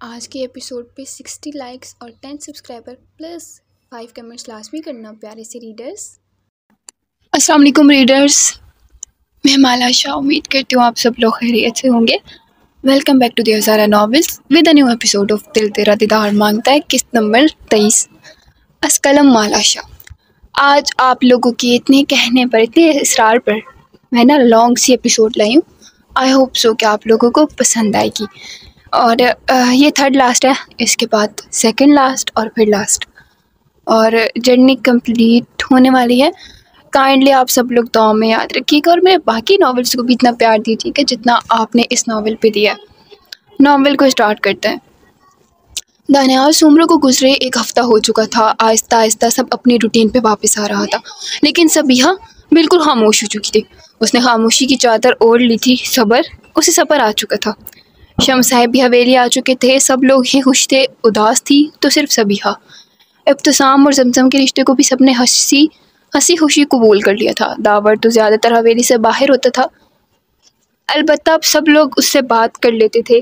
आज के एपिसोड पे 60 लाइक्स और 10 सब्सक्राइबर प्लस 5 कमेंट्स लाजमी करना प्यारे से रीडर्स। अस्सलाम वालेकुम रीडर्स, मैं माला शाह। उम्मीद करती हूँ आप सब लोग खैरियत से होंगे। Welcome back to the Hazara novels with a new episode of Dil Tera दीदार मांगता है, किस्त नंबर 23। अस्कलम माला शाह। आज आप लोगों के इतने कहने पर, इतने इसरार पर मैं ना लॉन्ग सी एपिसोड लाई हूँ। आई होप सो कि आप लोगों को पसंद आएगी। और ये थर्ड लास्ट है, इसके बाद सेकंड लास्ट और फिर लास्ट, और जर्नी कंप्लीट होने वाली है। काइंडली आप सब लोग दुआ में याद रखिएगा और मेरे बाकी नॉवेल्स को भी इतना प्यार दीजिएगा जितना आपने इस नॉवेल पे दिया। नॉवेल को स्टार्ट करते हैं। दानियाल सुमरो को गुजरे एक हफ़्ता हो चुका था। आहिस्ता आहिस्ता सब अपनी रूटीन पे वापस आ रहा था, लेकिन सबिहा बिल्कुल खामोश हो चुकी थी। उसने खामोशी की चादर ओढ़ ली थी। उसे सबर आ चुका था। शम्स साहब भी हवेली आ चुके थे। सब लोग ही खुश थे, उदास थी तो सिर्फ सबिहा। इब्तिसाम और जमजम के रिश्ते को भी सबने हंसी खुशी कबूल कर लिया था। दावर तो ज़्यादातर हवेली से बाहर होता था, अलबत्ता अब सब लोग उससे बात कर लेते थे।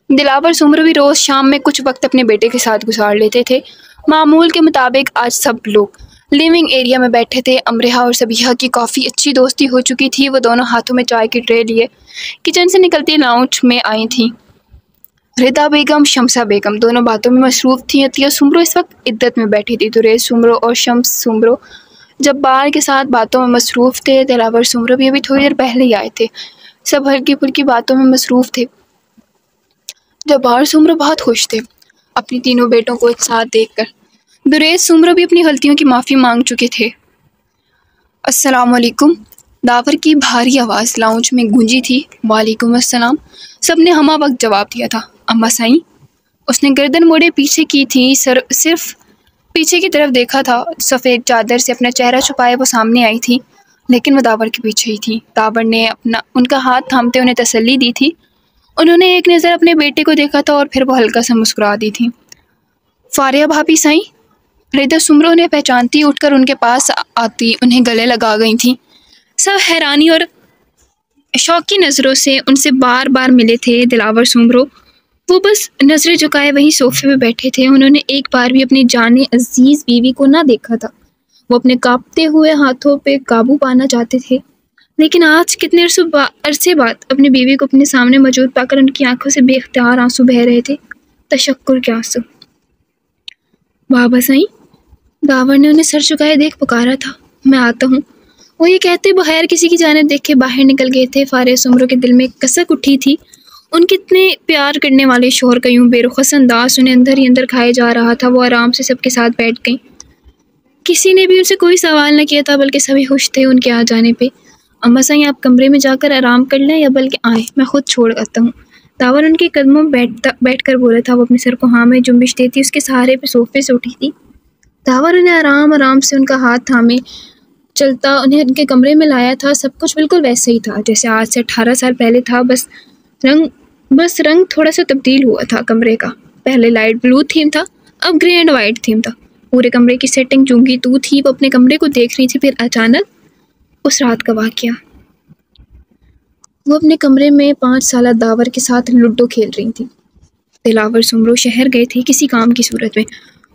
दिलावर सुमरो भी रोज़ शाम में कुछ वक्त अपने बेटे के साथ गुजार लेते थे। मामूल के मुताबिक आज सब लोग लिविंग एरिया में बैठे थे। अमरेहा और सबिहा की काफ़ी अच्छी दोस्ती हो चुकी थी। वो दोनों हाथों में चाय की ट्रे लिए किचन से निकलती लाउंज में आई थी। रिदा बेगम, शम्सा बेगम दोनों बातों में मसरूफ़ थी। अतिया सुमरो इस वक्त इद्दत में बैठी थी। दुरेज सुमरो और शम्स सुमरो जब्बार के साथ बातों में मसरूफ़ थे। दिलावर सुमरो भी अभी थोड़ी देर पहले ही आए थे। सब हल्की फुल्की बातों में मसरूफ़ थे। जब्बार सुमरो बहुत खुश थे अपनी तीनों बेटों को एक साथ देखकर। दुरेज सुमरो भी अपनी गलतियों की माफ़ी मांग चुके थे। अस्सलाम वालेकुम, दावर की भारी आवाज़ लाउंज में गूंजी थी। वालेकुम अस्सलाम, सबने हमा वक्त जवाब दिया था। अम्मा साईं, उसने गर्दन मोड़े पीछे की थी, सिर्फ पीछे की तरफ देखा था। सफ़ेद चादर से अपना चेहरा छुपाए वो सामने आई थी, लेकिन वो दावर के पीछे ही थी। दावर ने उनका हाथ थामते उन्हें तसल्ली दी थी। उन्होंने एक नज़र अपने बेटे को देखा था और फिर वो हल्का सा मुस्कुरा दी थी। फारिया भाभी साईं, रिदा सुमरो ने पहचानती उठकर उनके पास आती उन्हें गले लगा गई थी। सब हैरानी और शौक की नज़रों से उनसे बार बार मिले थे। दिलावर सुमरो वो बस नज़रें झुकाए वहीं सोफे पे बैठे थे। उन्होंने एक बार भी अपनी जाने अजीज़ बीवी को ना देखा था। वो अपने कांपते हुए हाथों पे काबू पाना चाहते थे, लेकिन आज कितने अरसे बाद अपनी बीवी को अपने सामने मौजूद पाकर उनकी आंखों से बेख्तियार आंसू बह रहे थे, तशक्कुर के आंसू। बाबा साईं, दावर ने उन्हें सर झुकाए देख पुकारा था। मैं आता हूँ, वो ये कहते बगैर किसी की जाने देखे बाहर निकल गए थे। फारिया सुमरो के दिल में कसक उठी थी। उनके इतने प्यार करने वाले शोहर का यूं बेरुखस अंदाज उन्हें अंदर ही अंदर खाए जा रहा था। वो आराम से सबके साथ बैठ गई। किसी ने भी उनसे कोई सवाल न किया था, बल्कि सभी खुश थे उनके आ जाने पे। अम्मा साईं, आप कमरे में जाकर आराम कर लें या बल्कि आए, मैं खुद छोड़ आता हूँ। दावर उनके कदमों में बैठ कर बोला था। वो अपने सर को हाँ में जुम्बिश देती उसके सहारे पे सोफे से उठी थी। दावर उन्हें आराम आराम से उनका हाथ थामे चलता उन्हें उनके कमरे में लाया था। सब कुछ बिल्कुल वैसे ही था जैसे आज से 18 साल पहले था। बस रंग थोड़ा सा तब्दील हुआ था कमरे का। पहले लाइट ब्लू थीम था, अब ग्रे एंड वाइट थीम था। पूरे कमरे की सेटिंग चूंकि तू थी। वो अपने कमरे को देख रही थी। फिर अचानक उस रात का वाकया। वो अपने कमरे में 5 साल दावर के साथ लूडो खेल रही थी। दिलावर सुमरो शहर गए थे किसी काम की सूरत में।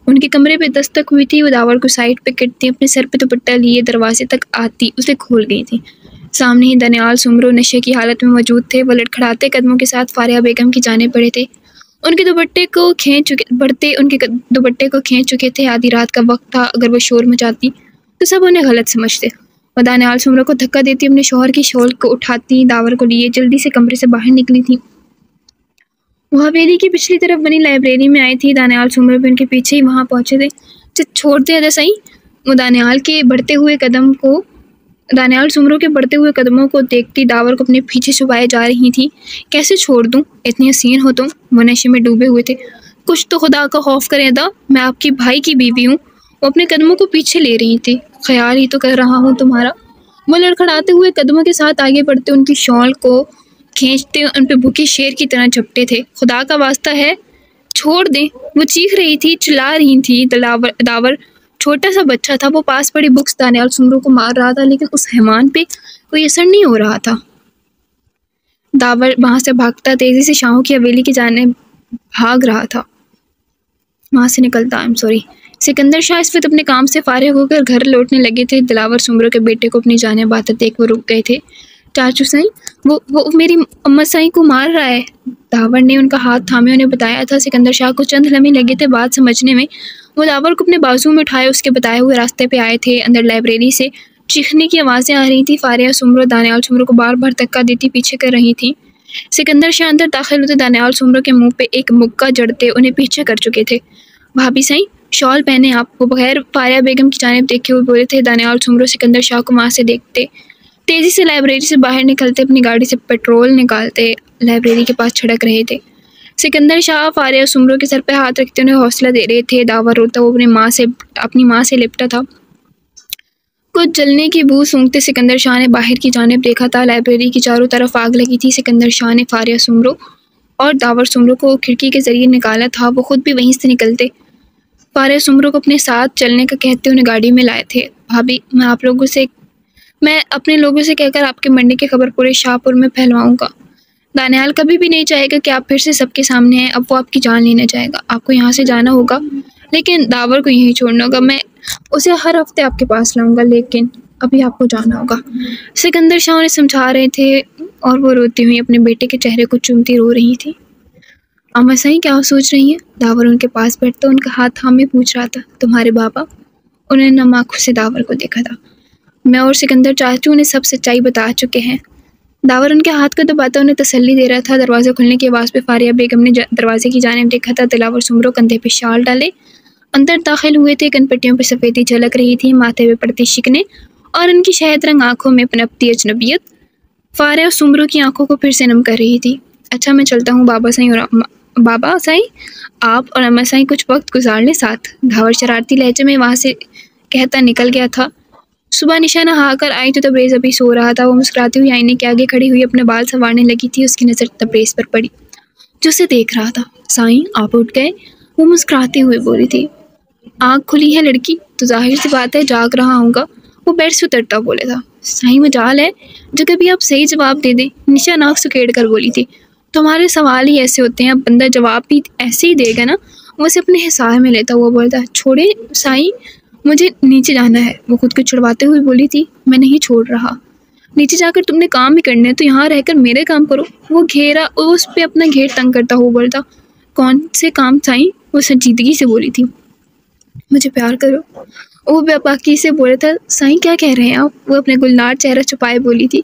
उनके कमरे पे दस्तक हुई थी। वो दावर को साइड पे करती अपने सर पे दुपट्टा लिए दरवाजे तक आती उसे खोल गई थी। सामने ही दानियाल सुमरो नशे की हालत में मौजूद थे। वो लड़खड़ाते कदमों के साथ फारिया बेगम की जाने पड़े थे। उनके दुपट्टे को खींच चुके थे। आधी रात का वक्त था। अगर वो शोर मचाती तो सब उन्हें गलत समझते। वो दानियाल सुमरो को धक्का देती अपने शौहर की शॉल को उठाती दावर को लिए जल्दी से कमरे से बाहर निकली थी। वो हवेली की पिछली तरफ बनी लाइब्रेरी में आई थी। दानियाल सुमरो भी उनके पीछे ही वहाँ पहुँचे थे। छोड़ दे अदा सही। वो दानियाल सुमरो के बढ़ते हुए कदमों को देखती दावर को अपने पीछे छुपाए जा रही थी। कैसे छोड़ दूँ, इतनी हसीन हो तुम। वो नशे में डूबे हुए थे। कुछ तो खुदा का खौफ करें अदा, मैं आपकी भाई की बीवी हूँ। वो अपने कदमों को पीछे ले रही थी। ख्याल ही तो कर रहा हूँ तुम्हारा। वो लड़खड़ाते हुए कदमों के साथ आगे बढ़ते उनकी शॉल को खींचते उन पे भूखे शेर की तरह झपटे थे। खुदा का वास्ता है छोड़ दें। वो चीख रही थी, चिल्ला रही थी। दावर छोटा सा बच्चा था। वो पास पड़ी बुक्स दानियाल सुमरो को मार रहा था, लेकिन उस हैवान पे कोई असर नहीं हो रहा था। दावर वहाँ से भागता तेजी से शाहों की हवेली की जाने भाग रहा था, वहाँ से निकलता। I am sorry. Sikandar Shah इस वक्त अपने काम से फारिग होकर घर लौटने लगे थे। दिलावर सुमरो के बेटे को अपनी जानिब आते देख वो रुक गए थे। चाचू साईं, वो मेरी अम्मा साईं को मार रहा है। दावर ने उनका हाथ थामे उन्हें बताया था। सिकंदर शाह को चंद लम्हे लगे थे बात समझने में। वो दावर को अपने बाजू में उठाए उसके बताए हुए रास्ते पे आए थे। अंदर लाइब्रेरी से चीखने की आवाज़ें आ रही थी। फारिया सुमरो दानियाल सुमरो को बार बार धक्का देती पीछे कर रही थी। सिकंदर शाह अंदर दाखिल होते दानियाल सुमरो के मुंह पे एक मुक्का जड़ते उन्हें पीछे कर चुके थे। भाभी साईं, शॉल पहने आप। वो बगैर फारिया बेगम की जानिब देखे हुए बोले थे। दानियाल सुमरो सिकंदर शाह को वहाँ से देखते तेज़ी से लाइब्रेरी से बाहर निकलते, अपनी गाड़ी से पेट्रोल निकालते लाइब्रेरी के पास छिड़क रहे थे। सिकंदर शाह फारिया सुमरो के सर पे हाथ रखते उन्हें हौसला दे रहे थे। दावर रोता वो अपनी माँ से लिपटा था। कुछ जलने की बू सूंघते सिकंदर शाह ने बाहर की जानिब देखा था। लाइब्रेरी की चारों तरफ आग लगी थी। सिकंदर शाह ने फारिया सुमरो और दावर सुमरो को खिड़की के जरिए निकाला था। वो खुद भी वहीं से निकलते फारिया सुमरो को अपने साथ चलने का कहते उन्हें गाड़ी में लाए थे। भाभी, मैं अपने लोगों से कहकर आपके मरने की खबर पूरे शाहपुर में फैलवाऊंगा। दानियाल कभी भी नहीं चाहेगा कि आप फिर से सबके सामने आए। अब वो आपकी जान लेना चाहेगा। आपको यहाँ से जाना होगा, लेकिन दावर को यहीं छोड़ना होगा। मैं उसे हर हफ्ते आपके पास लाऊंगा, लेकिन अभी आपको जाना होगा। सिकंदर शाह उन्हें समझा रहे थे और वो रोती हुई अपने बेटे के चेहरे को चूमती रो रही थी। अम्मा साईं, क्या सोच रही हैं? दावर उनके पास बैठता उनका हाथ थामे पूछ रहा था। तुम्हारे बाबा? उन्होंने नम आँखों से दावर को देखा था। मैं और सिकंदर चाचू उन्हें सब सच्चाई बता चुके हैं। दावर उनके हाथ को दबाता उन्हें तसल्ली दे रहा था। दरवाज़ा खुलने की आवाज़ पे फारिया बेगम ने दरवाजे की जानिब देखा था। दिलावर सुमरो कंधे पे शाल डाले अंदर दाखिल हुए थे। कनपट्टियों पे सफ़ेदी झलक रही थी, माथे पे पड़ती शिकने और उनकी शहद रंग आँखों में पनपती अजनबियत फारिया और सुमरो की आंखों को फिर से नम कर रही थी। अच्छा, मैं चलता हूँ बाबा साईं, आप और अम्मा साईं कुछ वक्त गुजार लें साथ। दावर शरारती लहजे में वहाँ से कहता निकल गया था। सुबह निशा नहाकर आई तो तबरेज़ अभी सो रहा था। वो मुस्कुराती हुई आईने के आगे खड़ी हुई अपने बाल संवारने लगी थी। उसकी नज़र तबरेज़ पर पड़ी जो उसे देख रहा था। साईं, आप उठ गए? वो मुस्कुराते हुए बोली थी। आँख खुली है लड़की, तो जाहिर सी बात है जाग रहा हूँगा। वो बेड से उतरता बोला था। साईं, मजाल है जो कभी आप सही जवाब दे दें। निशा नाक सुकेड़ कर बोली थी। तुम्हारे सवाल ही ऐसे होते हैं, अब बंदा जवाब भी ऐसे ही देगा ना। वो उसे अपने हिसाब में लेता हुआ बोलता, छोड़े साईं, मुझे नीचे जाना है। वो खुद को छुड़वाते हुए बोली थी। मैं नहीं छोड़ रहा। नीचे जाकर तुमने काम ही करना है तो यहाँ रहकर मेरे काम करो। वो उस पे अपना घेर तंग करता हुआ बोलता। कौन से काम साईं? वो संजीदगी से बोली थी। मुझे प्यार करो। वो बेबाकी से बोला था। साईं, क्या कह रहे हैं आप? वो अपने गुलनार चेहरा छुपाए बोली थी।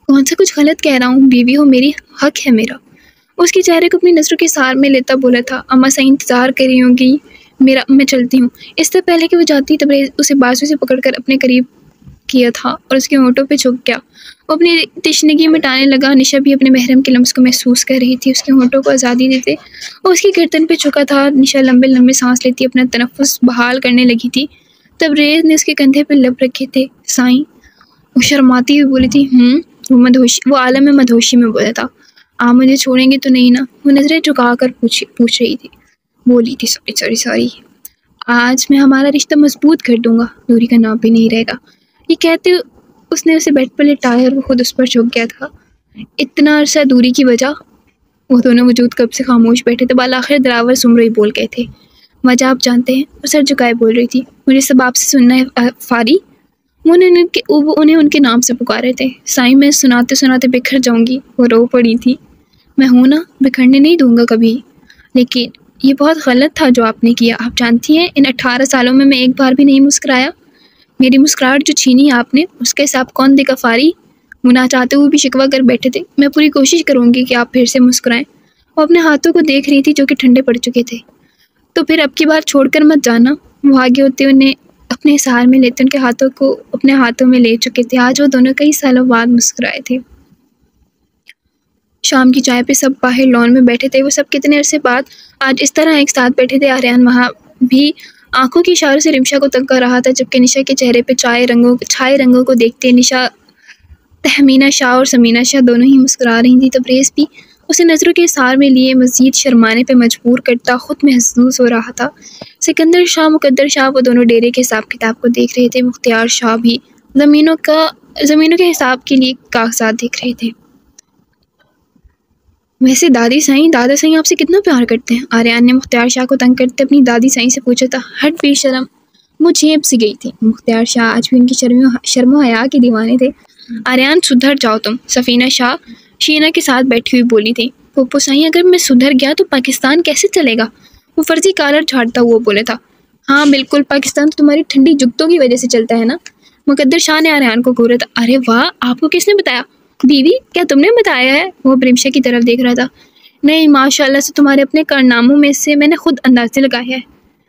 कौन सा कुछ गलत कह रहा हूँ? बीवी हो मेरी, हक है मेरा। उसके चेहरे को अपनी नज़रों के सार में लेता बोला था। अम्मा साईं इंतज़ार कर रही होंगी मेरा, मैं चलती हूँ। इससे पहले कि वो जाती तबरेज़ उसे बाजू से पकड़कर अपने करीब किया था और उसके होंठों पे झुक गया। वो अपनी तिश्नगी मिटाने लगा। निशा भी अपने महरम के लम्स को महसूस कर रही थी। उसके होंठों को आज़ादी देते वो उसकी गर्दन पे झुका था। निशा लंबे लंबे सांस लेती अपना तनफ़ुस बहाल करने लगी थी। तबरेज़ ने उसके कंधे पर लब रखे थे। साईं, वो शर्माती हुई बोली थी। वो आलम में मदहोशी में बोला था। आप मुझे छोड़ेंगे तो नहीं ना? वो नज़रें झुका कर पूछ रही थी। बोली थी सॉरी, आज मैं हमारा रिश्ता मजबूत कर दूंगा, दूरी का नाम भी नहीं रहेगा। ये कहते उसने उसे बेड पर लिटाया और वो खुद उस पर झुक गया था। इतना अरसा दूरी की वजह? वो दोनों वजूद कब से खामोश बैठे थे। बाल आखिर दिलावर सुमरो ही बोल गए थे। वजह आप जानते हैं? वो सर झुकाए बोल रही थी। मुझे सब आपसे सुनना है फारी। वो उन्हें उनके नाम से पुकारे थे। साईं, मैं सुनाते सुनाते बिखर जाऊंगी। वो रो पड़ी थी। मैं हूँ ना, बिखरने नहीं दूंगा कभी। लेकिन ये बहुत गलत था जो आपने किया। आप जानती हैं, इन 18 सालों में मैं एक बार भी नहीं मुस्कुराया। मेरी मुस्कुराहट जो छीनी आपने, उसका हिसाब कौन देगा फारी? वो ना चाहते हुए भी शिकवा कर बैठे थे। मैं पूरी कोशिश करूँगी कि आप फिर से मुस्कुराएं। वो अपने हाथों को देख रही थी जो कि ठंडे पड़ चुके थे। तो फिर अब की बार छोड़कर मत जाना। वो आगे होते उन्हें अपने सहार में लेते उनके हाथों को अपने हाथों में ले चुके थे। आज वो दोनों कई सालों बाद मुस्कुराए थे। शाम की चाय पे सब बाहर लॉन में बैठे थे। वो सब कितने अरसे बाद आज इस तरह एक साथ बैठे थे। आर्यन वहाँ भी आंखों की इशारों से रिमशा को तंग कर रहा था, जबकि निशा के चेहरे पे छाए रंगों को देखते निशा, तहमीना शाह और समीना शाह दोनों ही मुस्कुरा रही थी। तबरेज़ भी उसे नज़रों के इशार में लिए मज़ीद शर्माने पे मजबूर करता खुद महसूस हो रहा था। सिकंदर शाह, मुकद्दर शाह वो दोनों डेरे के हिसाब किताब को देख रहे थे। मुख्तियार शाह भी ज़मीनों के हिसाब के लिए कागजात देख रहे थे। वैसे दादी साईं दादा साईं आपसे कितना प्यार करते हैं? आर्यन ने मुख्तियार शाह को तंग करते अपनी दादी साईं से पूछा था। हट बेशरम, वो झेप सी गई थी। मुख्तियार शाह आज भी उनकी शर्मो हया के दीवाने थे। आर्यन सुधर जाओ तुम। सफीना शाह शीना के साथ बैठी हुई बोली थी। पप्पू साईं अगर मैं सुधर गया तो पाकिस्तान कैसे चलेगा? वो फर्जी कॉलर झाड़ता हुआ बोला था। हाँ बिल्कुल, पाकिस्तान तो तुम्हारी ठंडी जुगतों की वजह से चलता है ना। मुकद्दर शाह ने आर्यन को घूरा था। अरे वाह, आपको किसने बताया? बीवी, क्या तुमने बताया है? वो प्रिमशा की तरफ देख रहा था। नहीं, माशाल्लाह से तुम्हारे अपने कारनामों में से मैंने खुद अंदाजे लगाया है।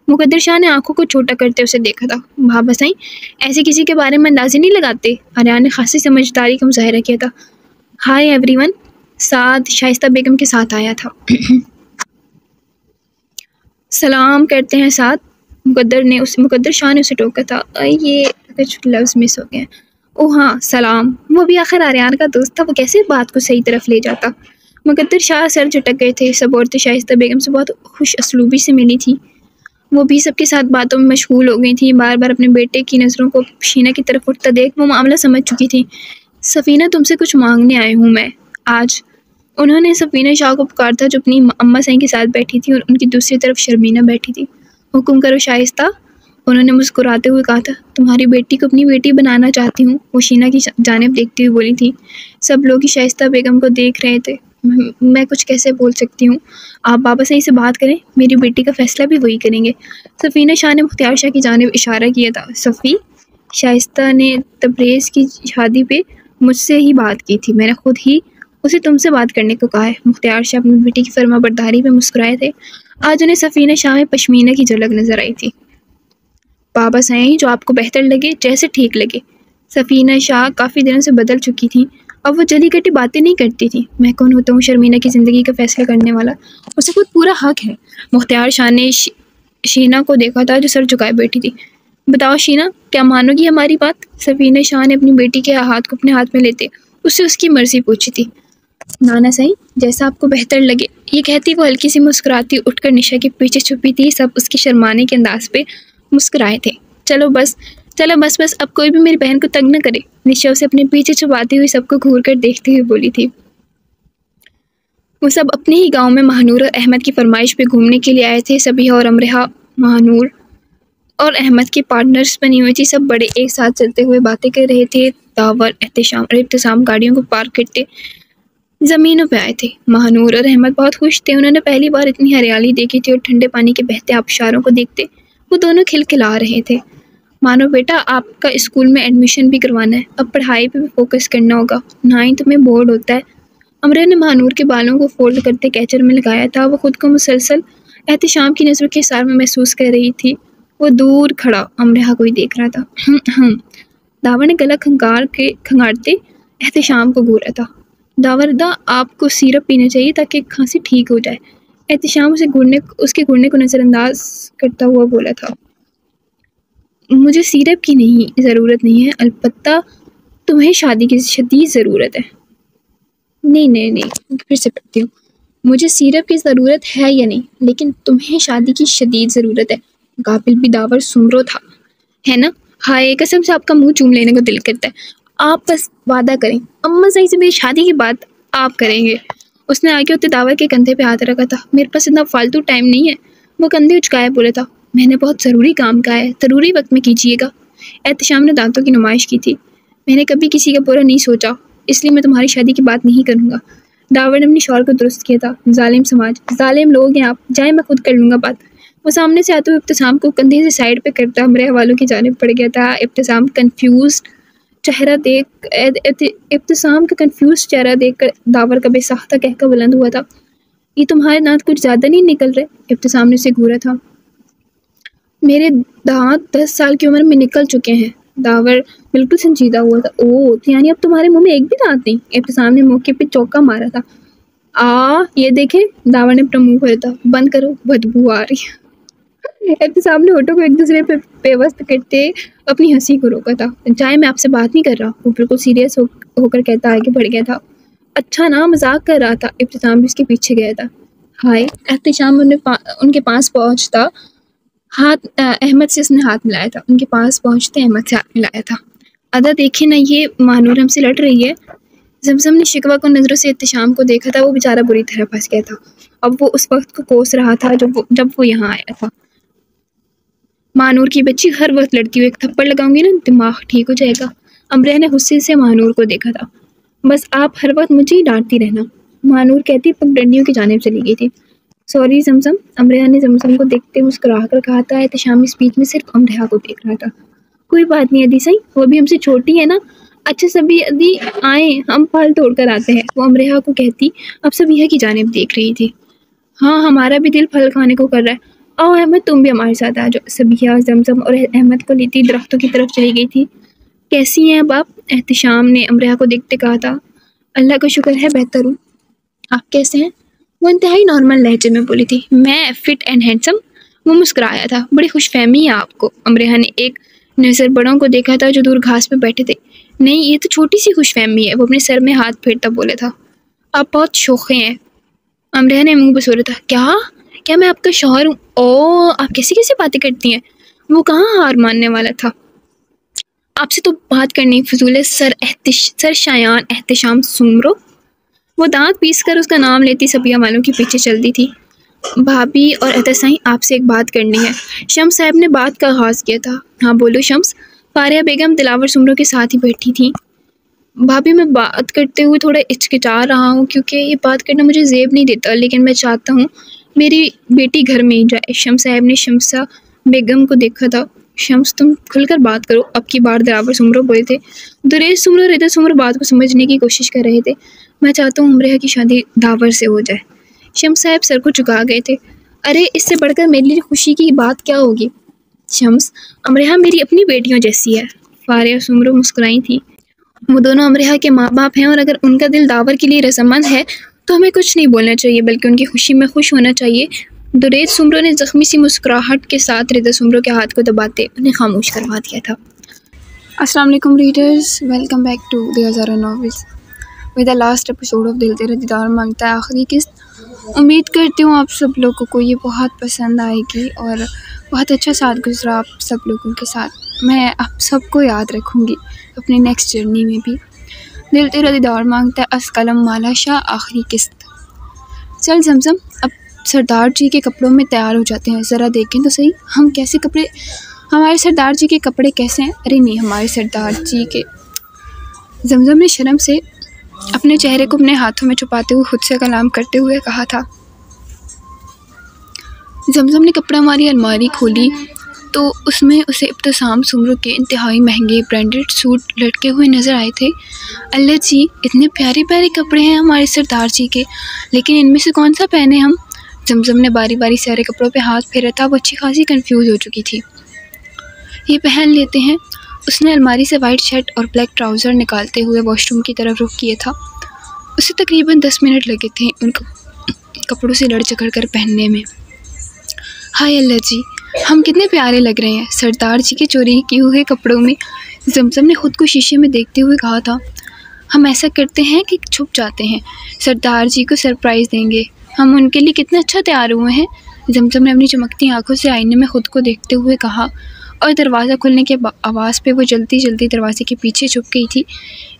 मुकद्दर शाह ने आंखों को छोटा करते उसे देखा था। बाबा साईं ऐसे किसी के बारे में अंदाजे नहीं लगाते। आर्यन ने खासी समझदारी का मुजाहरा किया था। हाय एवरीवन, साद शाइस्ता बेगम के साथ आया था। सलाम करते हैं साद। मुकद्दर शाह ने उसे टोका था। ये कुछ लफ्ज़ मिस हो गए। ओह हाँ, सलाम। वो भी आखिर आर्यन का दोस्त था, वो कैसे बात को सही तरफ ले जाता। मुकद्दर शाह सर झटक गए थे। सब औरतें शाइस्ता बेगम से बहुत खुश असलूबी से मिली थी। वो भी सबके साथ बातों में मशगूल हो गई थी। बार बार अपने बेटे की नज़रों को शीना की तरफ उठता देख वो मामला समझ चुकी थी। सफ़ीना, तुमसे कुछ मांगने आई हूँ मैं आज। उन्होंने सफ़ीना शाह को पुकार था जो अपनी अम्मा साईं के साथ बैठी थी और उनकी दूसरी तरफ शर्मीना बैठी थी। हुक्म करो शाइस्ता, उन्होंने मुस्कुराते हुए कहा था। तुम्हारी बेटी को अपनी बेटी बनाना चाहती हूँ, वो शीना की जानिब देखती हुई बोली थी। सब लोग ही शाइस्ता बेगम को देख रहे थे। मैं कुछ कैसे बोल सकती हूँ? आप बाबा साईं से बात करें, मेरी बेटी का फैसला भी वही करेंगे। सफ़ीना शाह ने मुख्तियार शाह की जानिब इशारा किया था। सफ़ी, शाइस्ता ने तबरेज़ की शादी पे मुझसे ही बात की थी। मैंने खुद ही उसे तुमसे बात करने को कहा है। मुख्तियार शाह अपनी बेटी की फर्माबरदारी पे मुस्कुराए थे। आज उन्हें सफ़ीना शाह में पश्मीना की झलक नजर आई थी। बाबा साईं, जो आपको बेहतर लगे, जैसे ठीक लगे। सफ़ीना शाह काफ़ी दिनों से बदल चुकी थी। अब वो जली कटी बातें नहीं करती थी। मैं कौन होता हूँ शर्मीना की ज़िंदगी का फैसला करने वाला? उसे खुद पूरा हक है। मुख्तियार शाह ने शीना को देखा था जो सर झुकाए बैठी थी। बताओ शीना, क्या मानोगी हमारी बात? सफ़ीना शाह ने अपनी बेटी के हाथ को अपने हाथ में लेते उससे उसकी मर्जी पूछी थी। नाना साईं, जैसा आपको बेहतर लगे। ये कहती वो हल्की सी मुस्कुराती उठकर निशा के पीछे छुपी थी। सब उसके शर्माने के अंदाज पे मुस्कुराए थे। चलो बस, अब कोई भी मेरी बहन को तंग न करे। निशा उसे अपने पीछे छुपाती हुई सबको घूर कर देखते हुए बोली थी। वो सब अपने ही गांव में महानूर और अहमद की फरमाइश पे घूमने के लिए आए थे। सबिहा और अमरहा महानूर और अहमद की पार्टनर्स बनी हुई थी। सब बड़े एक साथ चलते हुए बातें कर रहे थे। दावर, एहतशाम और इब्तिसाम गाड़ियों को पार्क करते ज़मीनों पे आए थे। महानूर और अहमद बहुत खुश थे। उन्होंने पहली बार इतनी हरियाली देखी थी और ठंडे पानी के बहते आबशारों को देखते वो दोनों खिलखिला रहे थे। मानो बेटा, आपका स्कूल में एडमिशन भी करवाना है, अब पढ़ाई पे भी फोकस करना होगा, ना ही तुम्हें बोर्ड होता है। अमरा ने महानूर के बालों को फोल्ड करते कैचर में लगाया था। वो खुद को मुसलसल एहतशाम की नज़रों के सार में महसूस कर रही थी। वो दूर खड़ा अमरा को ही देख रहा था। दावर ने गला खंगारते एहतशाम को घूरा था। दावरदा, आपको सिरप पीना चाहिए ताकि खांसी ठीक हो जाए। एहतशाम उसके घूरने को नज़रअंदाज करता हुआ बोला था। मुझे सिरप की ज़रूरत नहीं है, अलबत्ता तुम्हें शादी की शदीद ज़रूरत है। नहीं, फिर से पढ़ती हूँ। मुझे सिरप की ज़रूरत है या नहीं, लेकिन तुम्हें शादी की शदीद ज़रूरत है। गाफिल भी दावर सुमरो था, है ना? हाय, कसम से आपका मुंह चूम लेने को दिल करता है। आप बस वादा करें, अम्मा सही से मेरी शादी की बात आप करेंगे। उसने आगे होते दावर के कंधे पे हाथ रखा था। मेरे पास इतना फालतू टाइम नहीं है। वो कंधे उचकाए बोला था। मैंने बहुत ज़रूरी काम कहा है, ज़रूरी वक्त में कीजिएगा। एहतशाम ने दांतों की नुमाइश की थी। मैंने कभी किसी का बुरा नहीं सोचा, इसलिए मैं तुम्हारी शादी की बात नहीं करूँगा। दावर ने अपनी शौर को दुरुस्त किया था। जालिम समाज, जालिम लोग हैं आप, जाए मैं खुद कर लूँगा बात। वो सामने से आते हुए इब्तिसाम को कंधे से साइड पे करता अमरा वालों की जानिब पड़ गया था। इब्तिसाम का कंफ्यूज चेहरा देखकर दावर का बेसाख्ता कहकर बुलंद हुआ था। ये तुम्हारे दांत कुछ ज़्यादा नहीं निकल रहे? इब्तिसाम ने उसे घूरा था। मेरे दांत 10 साल की उम्र में निकल चुके हैं। दावर बिल्कुल संजीदा हुआ था। ओह, तो यानी अब तुम्हारे मुंह में एक भी दांत नहीं? इब्तिसाम ने मौके पे चौका मारा था। ये देखे, दावर ने अपना मुंह खोला था। बंद करो, बदबू आ रही है। इब्तिसाम ने होठों को एक दूसरे पे पेवस्त करते अपनी हंसी को रोका था। चाहे, मैं आपसे बात नहीं कर रहा। वो बिल्कुल सीरियस होकर कहता आगे बढ़ गया था। अच्छा ना, मजाक कर रहा था। इब्तिसाम भी उसके पीछे गया था। हाय, एहतशाम उनके पास पहुंचता अहमद से उसने हाथ मिलाया था। उनके पास पहुंचते अहमद से हाथ मिलाया था। अदा देखे ना, ये महानूर हमसे लड़ रही है। जमजम ने शिकवा को नज़रों से एहतशाम को देखा था। वो बेचारा बुरी तरह फंस गया था। अब वो उस वक्त को कोस रहा था जब वो यहाँ आया था। महानूर की बच्ची, हर वक्त लड़की हुई, एक थप्पड़ लगाऊंगी ना दिमाग ठीक हो जाएगा। अमरिया ने गुस्से से महानूर को देखा था। बस आप हर वक्त मुझे ही डांटती रहना, महानूर कहती पगडंडियों की जानिब चली गई थी। सॉरी जमजम, अमरिया ने जमजम को देखते मुस्कुरा कर कहा था। एहतशाम इस बीच में सिर्फ अमरिया को देख रहा था। कोई बात नहीं अदी सही, वो भी हमसे छोटी है ना। अच्छा सभी अदी आए, हम फल तोड़ कर आते हैं, वो अमरिया को कहती अब सबिया की जानिब देख रही थी। हाँ हमारा भी दिल फल खाने को कर रहा है। आओ अहमद तुम भी हमारे साथ आ जाओ। सबिया जमजम और अहमद को लेती दरख्तों की तरफ चली गई थी। कैसी हैं अब आप? एहतशाम ने अमरिया को देखते कहा था। अल्लाह का शुक्र है बेहतर हूँ, आप कैसे हैं? वो इंतहाई नॉर्मल लहजे में बोली थी। मैं फिट एंड हैंडसम। वो मुस्कुराया था। बड़ी खुशफहमी है आपको। अमरिया ने एक नज़र बड़ों को देखा था जो दूर घास पे बैठे थे। नहीं ये तो छोटी सी खुशफहमी है, वो अपने सर में हाथ फेरता बोला था। आप बहुत शोखे हैं। अमरिया ने मुंह बसोरा था। क्या मैं आपका शौहर हूँ? ओ आप कैसी कैसी बातें करती हैं। वो कहाँ हार मानने वाला था। आपसे तो बात करनी फजूल है। सर शायान एहतशाम सुमरो। वो दांत पीस कर उसका नाम लेती सबिया वालों के पीछे चलती थी। भाभी और एहतसाई आपसे एक बात करनी है। शम्स साहब ने बात का आगाज़ किया था। हाँ बोलो शम्स। फारिया बेगम दिलावर सुमरो के साथ ही बैठी थी। भाभी मैं बात करते हुए थोड़ा हिचकिचा रहा हूँ क्योंकि ये बात करना मुझे ज़ेब नहीं देता, लेकिन मैं चाहता हूँ मेरी बेटी घर में ही जाए। शम्स साहब ने शम्सा बेगम को देखा था। शम्स तुम खुलकर बात करो, अब की बार दिलावर सुमरो बोले थे। दुरेज सुमरो रिदा सुमरो बात को समझने की कोशिश कर रहे थे। मैं चाहता हूँ अमरिया की शादी दावर से हो जाए। शम्स साहब सर को झुका गए थे। अरे इससे बढ़कर मेरे लिए खुशी की बात क्या होगी शम्स, अमरिया मेरी अपनी बेटियों जैसी है। फारिया सुमरो मुस्कुराई थी। वो दोनों अमरिया के माँ बाप हैं और अगर उनका दिल दावर के लिए रजामंद है तो हमें कुछ नहीं बोलना चाहिए बल्कि उनकी खुशी में खुश होना चाहिए। दुरेज सुमरो ने जख्मी सी मुस्कुराहट के साथ रिदा सुमरो के हाथ को दबाते उन्हें खामोश करवा दिया था। अस्सलाम वालेकुम readers, welcome back to the हज़ारों novels with the last episode of Dil Tera दीदार मांगता है आखिरी किस्त। उम्मीद करती हूँ आप सब लोगों को ये बहुत पसंद आएगी और बहुत अच्छा साथ गुजरा आप सब लोगों के साथ। मैं आप सबको याद रखूँगी अपनी नेक्स्ट जर्नी में भी। दिल तेरा दीदार मांगता है अस्कलम माला शाह आखिरी किस्त। चल जमजम अब सरदार जी के कपड़ों में तैयार हो जाते हैं। ज़रा देखें तो सही हम कैसे कपड़े, हमारे सरदार जी के कपड़े कैसे हैं। अरे नहीं हमारे सरदार जी के। जमजम ने शर्म से अपने चेहरे को अपने हाथों में छुपाते हुए खुद से कलाम करते हुए कहा था। जमजम ने कपड़ा हमारी अलमारी खोली तो उसमें उसे इब्तिसाम सुमरो के इंतहाई महंगे ब्रांडेड सूट लटके हुए नज़र आए थे। अल्लाह जी इतने प्यारे प्यारे कपड़े हैं हमारे सरदार जी के, लेकिन इनमें से कौन सा पहने हम। जमजम ने बारी बारी सारे कपड़ों पे हाथ फेरा था। वो अच्छी खासी कंफ्यूज हो चुकी थी। ये पहन लेते हैं। उसने अलमारी से वाइट शर्ट और ब्लैक ट्राउज़र निकालते हुए वॉशरूम की तरफ रुख किया था। उसे तकरीबन 10 मिनट लगे थे उन कपड़ों से लड़ झगड़ कर पहनने में। हाय अल्लाह जी हम कितने प्यारे लग रहे हैं सरदार जी के चोरी किए हुए कपड़ों में। जमजम ने खुद को शीशे में देखते हुए कहा था। हम ऐसा करते हैं कि छुप जाते हैं, सरदार जी को सरप्राइज़ देंगे। हम उनके लिए कितना अच्छा तैयार हुए हैं। जमजम ने अपनी चमकती आंखों से आईने में खुद को देखते हुए कहा और दरवाज़ा खुलने के आवाज़ पे वो जल्दी जल्दी दरवाजे के पीछे छुप गई थी।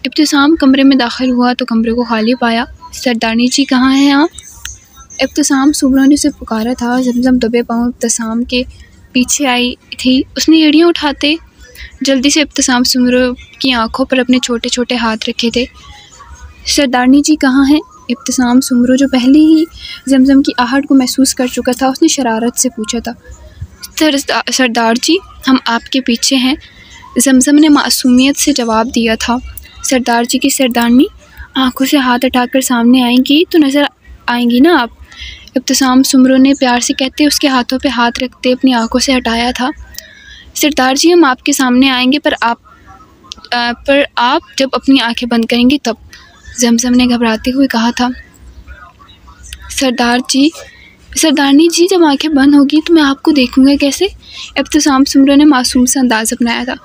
इब्तिसाम कमरे में दाखिल हुआ तो कमरे को खाली पाया। सरदारनी जी कहाँ हैं आप? इब्तिसाम सुमरो ने उसे पुकारा था। जमजम दबे पाँव इब्तिसाम के पीछे आई थी। उसने एड़ियाँ उठाते जल्दी से इब्तिसाम सुमरो की आंखों पर अपने छोटे छोटे हाथ रखे थे। सरदारनी जी कहाँ हैं? इब्तिसाम सुमरो जो पहले ही जमजम की आहट को महसूस कर चुका था उसने शरारत से पूछा था। सरदार जी हम आपके पीछे हैं, जमजम ने मासूमियत से जवाब दिया था। सरदार जी की सरदारनी आंखों से हाथ हटाकर सामने आएंगी तो नज़र आएंगी ना आप, इब्तिसाम सुमरो ने प्यार से कहते उसके हाथों पे हाथ रखते अपनी आंखों से हटाया था। सरदार जी हम आपके सामने आएंगे पर आप जब अपनी आंखें बंद करेंगी तब, जमजम ने घबराते हुए कहा था। सरदारनी जी जब आंखें बंद होगी तो मैं आपको देखूंगा कैसे? इब्तिसाम सुमरो ने मासूम सा अंदाज़ अपनाया था।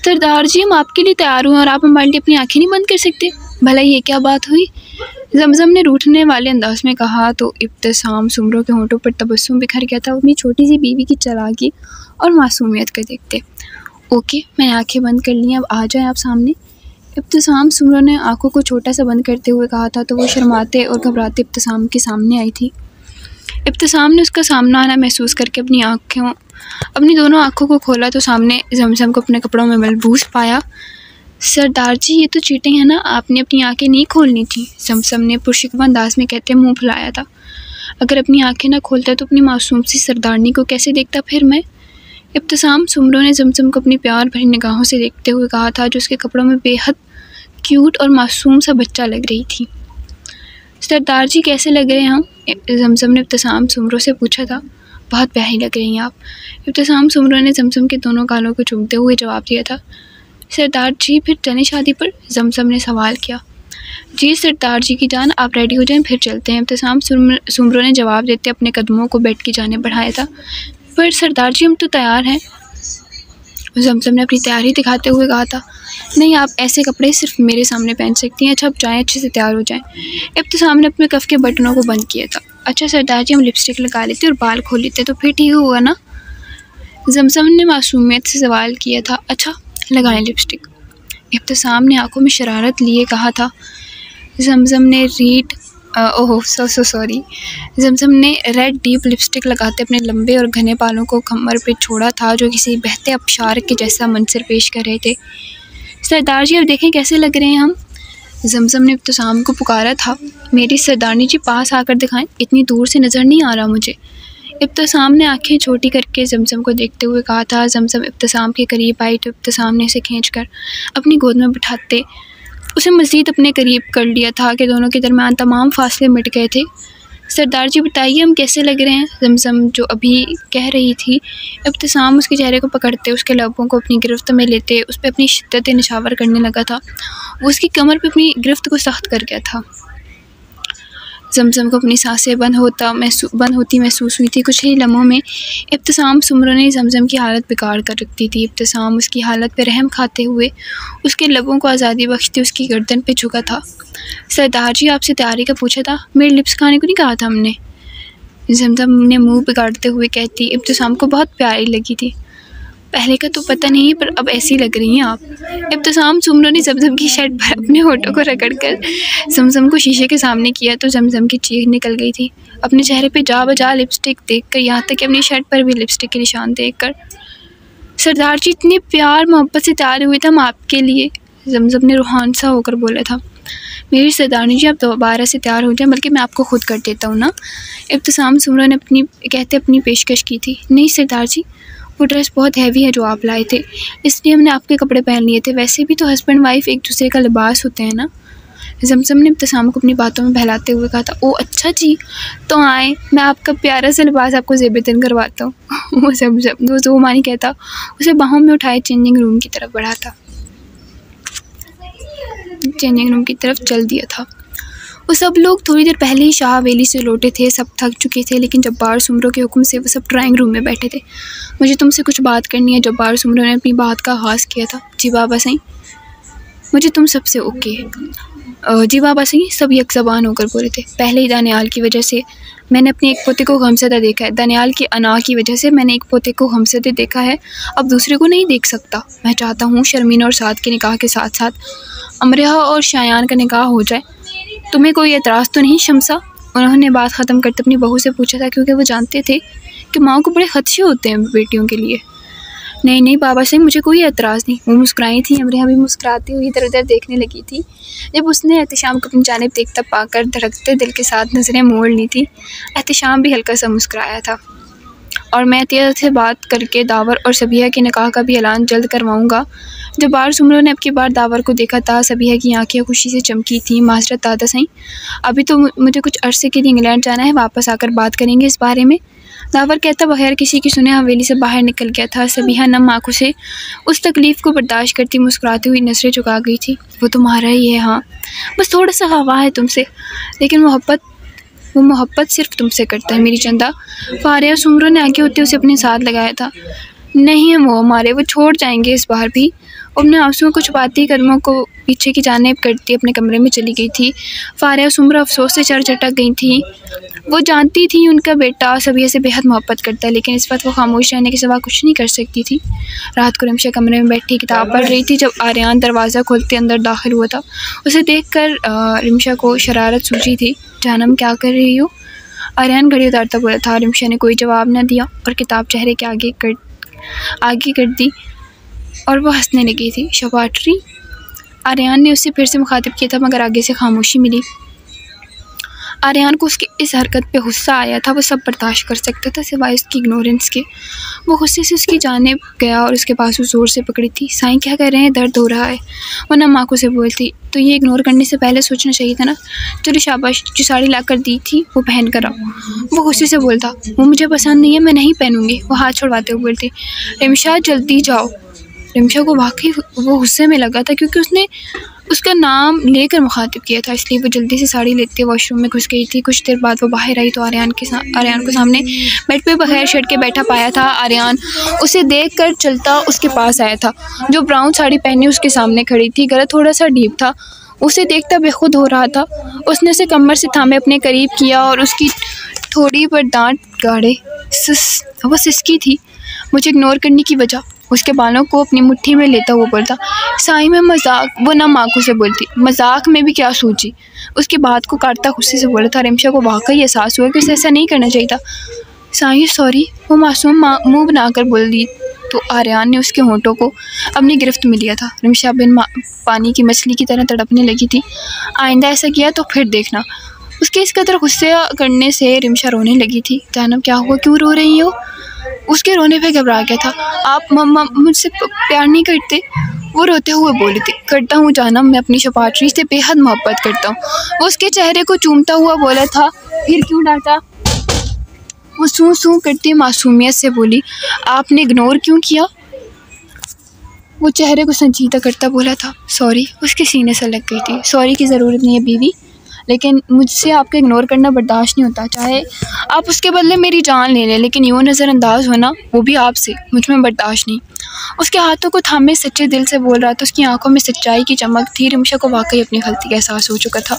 सरदार जी हम आपके लिए तैयार हुए और आप हमारे लिए अपनी आंखें नहीं बंद कर सकते? भला ये क्या बात हुई? जमजम ने रूठने वाले अंदाज में कहा तो इब्तिसाम सुमरो के होंठों पर तबस्सुम बिखर गया था। अपनी छोटी सी बीवी की चालाकी और मासूमियत को देखते। ओके मैंने आंखें बंद कर ली, अब आ जाए आप सामने। इब्तिसाम सुमरो ने आंखों को छोटा सा बंद करते हुए कहा था तो वो शर्माते और घबराते इब्तिसाम के सामने आई थी। इब्तिसाम ने उसका सामना आना महसूस करके अपनी दोनों आंखों को खोला तो सामने जमजम को अपने कपड़ों में मलबूस पाया। सरदार जी, ये तो चीटिंग है ना, आपने अपनी आंखें नहीं खोलनी थी, जमजम ने पुरशिकवा अंदाज में कहते मुंह फुलाया था। अगर अपनी आंखें ना खोलता तो अपनी मासूम सी सरदारनी को कैसे देखता फिर मैं। इब्तिसाम सुमरो ने जमजम को अपनी प्यार भरी निगाहों से देखते हुए कहा था, जो उसके कपड़ों में बेहद क्यूट और मासूम सा बच्चा लग रही थी। सरदार जी कैसे लग रहे हैं हम? जमजम ने इब्तिसाम सुमरो से पूछा था। बहुत प्यारी लग रही हैं आप। इब्तिसाम सुमरो ने जमजम के दोनों गालों को चूमते हुए जवाब दिया था। सरदार जी फिर चलें शादी पर? जमजम ने सवाल किया। जी सरदार जी की जान, आप रेडी हो जाएं फिर चलते हैं, इब्तिसाम सुमरो ने जवाब देते अपने कदमों को बेड की जाने बढ़ाया था। पर सरदार जी हम तो तैयार हैं, जमजम ने अपनी तैयारी दिखाते हुए कहा था। नहीं, आप ऐसे कपड़े सिर्फ मेरे सामने पहन सकती हैं। अच्छा अब जाएँ, अच्छे से तैयार हो जाएं। इब्तिसाम ने अपने कफ के बटनों को बंद किया था। अच्छा सरदार जी, हम लिपस्टिक लगा लेते और बाल खोल लेते तो फिर ठीक होगा ना? जमजम ने मासूमियत से सवाल किया था। अच्छा लगाएं लिपस्टिक, इब्तिसाम ने आंखों में शरारत लिए कहा था। जमजम ने जमजम ने रेड डीप लिपस्टिक लगाते अपने लंबे और घने बालों को कमर पे छोड़ा था, जो किसी बहते अबशार के जैसा मंजर पेश कर रहे थे। सरदार जी अब देखें कैसे लग रहे हैं हम? जमजम ने इब्तिसाम को पुकारा था। मेरी सरदारनी जी पास आकर दिखाएं, इतनी दूर से नज़र नहीं आ रहा मुझे। इब्तिसाम ने आंखें छोटी करके जमजम को देखते हुए कहा था। जमजम इब्तिसाम के करीब आई तो इब्तिसाम ने उसे खींचकर अपनी गोद में बिठाते उसे मज़ीद अपने करीब कर लिया था कि दोनों के दरमियान तमाम फासले मिट गए थे। सरदार जी बताइए हम कैसे लग रहे हैं? जमजम जो अभी कह रही थी, इब्तिसाम उसके चेहरे को पकड़ते उसके लबों को अपनी गिरफ्त में लेते उस पर अपनी शिद्दत निछावर करने लगा था। वो उसकी कमर पर अपनी गिरफ्त को सख्त कर गया था। जमजम को अपनी सांसें बंद होती महसूस हुई थी। कुछ ही लम्हों में इब्तिसाम सुमरो ने जमजम की हालत बिगाड़ कर रख दी थी। इब्तिसाम उसकी हालत पर रहम खाते हुए उसके लबों को आज़ादी बख्शते उसकी गर्दन पे झुका था। सरदार जी आपसे तैयारी का पूछा था, मेरे लिप्स खाने को नहीं कहा था हमने? जमजम ने मुंह बिगाड़ते हुए कहती। इब्तिसाम को बहुत प्यारी लगी थी। पहले का तो पता नहीं पर अब ऐसी लग रही हैं आप। इब्तिसाम सुमरो ने जमजम की शर्ट पर अपने होठों को रगड़कर जमजम को शीशे के सामने किया तो जमजम की चीख निकल गई थी। अपने चेहरे पे जा बजा लिपस्टिक देखकर, यहाँ तक कि अपनी शर्ट पर भी लिपस्टिक के निशान देखकर। सरदार जी इतने प्यार मोहब्बत से तैयार हुए थे हम आपके लिए, जमजम ने रूहान सा होकर बोला था। मेरी सरदारनी जी आप दोबारा से तैयार हो जाए, बल्कि मैं आपको खुद कर देता हूँ ना, इब्तिसाम सुमरो ने अपनी पेशकश की थी। नहीं सरदार जी, वो ड्रेस बहुत हैवी है जो आप लाए थे, इसलिए हमने आपके कपड़े पहन लिए थे। वैसे भी तो हस्बैंड वाइफ एक दूसरे का लिबास होते हैं ना। जमजम ने इब्तिसाम को अपनी बातों में बहलाते हुए कहा था। ओ अच्छा जी, तो आए मैं आपका प्यारा सा लिबास आपको ज़ेबतन करवाता हूँ। वो जो मानी कहता उसे बाहों में उठाए चेंजिंग रूम की तरफ बढ़ा था। चेंजिंग रूम की तरफ चल दिया था। वो सब लोग थोड़ी देर पहले ही शाह हवेली से लौटे थे। सब थक चुके थे, लेकिन जब्बार सुमरो के हुक्म से वो सब ड्राइंग रूम में बैठे थे। मुझे तुमसे कुछ बात करनी है, जब्बार सुमरो ने अपनी बात का आगाज़ किया था। जी बाबा सही, मुझे तुम सबसे ओके है। जी बाबा सही, सब एक ज़बान होकर बोले थे। पहले ही दानियाल की वजह से मैंने अपने एक पोते को गमज़दा देखा है। दानियाल की अना की वजह से मैंने एक पोते को गमज़दा देखा है, अब दूसरे को नहीं देख सकता। मैं चाहता हूँ शर्मीन और साद के निकाह के साथ साथ अमरहा और शायान का निकाह हो जाए। तुम्हें कोई एतराज़ तो नहीं शमसा? उन्होंने बात ख़त्म करते अपनी बहू से पूछा था, क्योंकि वो जानते थे कि माँ को बड़े खदशे होते हैं बेटियों के लिए। नहीं नहीं बाबा से मुझे कोई एतराज़ नहीं। वो मुस्कुराई थी। अमरहा भी मुस्कुराती हुई इधर उधर देखने लगी थी। जब उसने एहतिशाम को अपनी जानिब देखता पाकर धड़कते दिल के साथ नज़रें मोड़ ली थी। एहतिशाम भी हल्का सा मुस्कुराया था। और मैं तेज़ से बात करके दावर और सबिया के निकाह का भी ऐलान जल्द करवाऊँगा। जब्बार सुमरो ने अब की बार दावर को देखा था। सबिया की आंखें खुशी से चमकी थी। माजरत दादा सही, अभी तो मुझे कुछ अरसे के लिए इंग्लैंड जाना है, वापस आकर बात करेंगे इस बारे में। दावर कहता बगैर किसी की सुने हवेली से बाहर निकल गया था। सबिया नम आँखों से उस तकलीफ़ को बर्दाश्त करती मुस्कुराती हुई नजरें झुका गई थी। वो तुम्हारा ही है, हाँ, बस थोड़ा सा हवा है तुमसे, लेकिन वो मोहब्बत सिर्फ तुमसे करता है मेरी चंदा। फारिया सुमरो ने आगे होते उसे अपने साथ लगाया था। नहीं है वो हमारे, वो छोड़ जाएंगे इस बार भी। अपने आंसुओं को छुपाती कदमों को पीछे की जानिब करती अपने कमरे में चली गई थी। फारिया सुमरा अफसोस से चर चटक गई थी। वो जानती थी उनका बेटा सभी से बेहद मोहब्बत करता है, लेकिन इस वक्त वो खामोश रहने के सिवा कुछ नहीं कर सकती थी। रात को रिमशा कमरे में बैठी किताब पढ़ रही थी जब आर्यन दरवाज़ा खोलते अंदर दाखिल हुआ था। उसे देखकर रिमशा को शरारत सूझी थी। जानम क्या कर रही हो? आर्यन घड़ी उतारता बोला था। रिमशा ने कोई जवाब न दिया और किताब चेहरे के आगे कर दी और वो हंसने लगी थी। शबाटरी? आर्यन ने उससे फिर से मुखातिब किया था, मगर आगे से खामोशी मिली। आर्यन को उसकी इस हरकत पे गुस्सा आया था। वो सब बर्दाश्त कर सकता था सिवाय उसकी इग्नोरेंस के। वो गुस्से से उसकी जानिब गया और उसके पास वो ज़ोर से पकड़ी थी। साईं क्या कर रहे हैं? दर्द हो रहा है। वो नम आँखों से बोलती, तो ये इग्नोर करने से पहले सोचना चाहिए था ना। चलो शाबाश, जो साड़ी ला कर दी थी वो पहन कर आओ। वो गुस्से से बोलता, वो मुझे पसंद नहीं है, मैं नहीं पहनूंगी। वो हाथ छुड़वाते हुए बोलती, रिमशा जल्दी जाओ। रिमशा को वाकई वो गुस्से में लगा था क्योंकि उसने उसका नाम लेकर मुखातिब किया था, इसलिए वो जल्दी से साड़ी लेते वॉशरूम में घुस गई थी। कुछ देर बाद वो बाहर आई तो आर्यन को सामने बेड पे बगैर शर्ट के बैठा पाया था। आर्यन उसे देखकर चलता उसके पास आया था। जो ब्राउन साड़ी पहनी उसके सामने खड़ी थी। गला थोड़ा सा डीप था। उसे देखता बेखुद हो रहा था। उसने उसे कमर से थामे अपने करीब किया और उसकी थोड़ी पर दांत गाड़े। वो सिसकी थी। मुझे इग्नोर करने की वजह। उसके बालों को अपनी मुट्ठी में लेता हुआ बोलता, साई में मजाक। वो नम आँखों से बोलती, मजाक में भी क्या सूझी। उसकी बात को काटता गुस्से से बोला था। रिमशा को वाकई एहसास हुआ कि उसे ऐसा नहीं करना चाहिए था। साई सॉरी। वो मासूम मुँह बनाकर बोल दी तो आर्यन ने उसके होंठों को अपनी गिरफ्त में लिया था। रिमशा बिन पानी की मछली की तरह तड़पने लगी थी। आइंदा ऐसा किया तो फिर देखना। उसके इस कदर गुस्से करने से रिमशा रोने लगी थी। जानम क्या हुआ, क्यों रो रही हो? उसके रोने पे घबरा गया था। आप मम्मा मुझसे प्यार नहीं करते? वो रोते हुए बोली थी। करता हूँ जानम, मैं अपनी शबाटरी से बेहद मोहब्बत करता हूँ। वो उसके चेहरे को चूमता हुआ बोला था। फिर क्यों डांटा? वो सूं सूं करती मासूमियत से बोली, आपने इग्नोर क्यों किया? वो चेहरे को संजीदा करता बोला था, सॉरी। उसके सीने से लग गई थी। सॉरी की ज़रूरत नहीं है बीवी, लेकिन मुझसे आपका इग्नोर करना बर्दाश्त नहीं होता। चाहे आप उसके बदले मेरी जान ले लें, लेकिन यूँ नज़रअंदाज होना, वो भी आपसे, मुझ में बर्दाश्त नहीं। उसके हाथों को थामे सच्चे दिल से बोल रहा था। उसकी आंखों में सच्चाई की चमक थी। रिमशा को वाकई अपनी गलती का एहसास हो चुका था।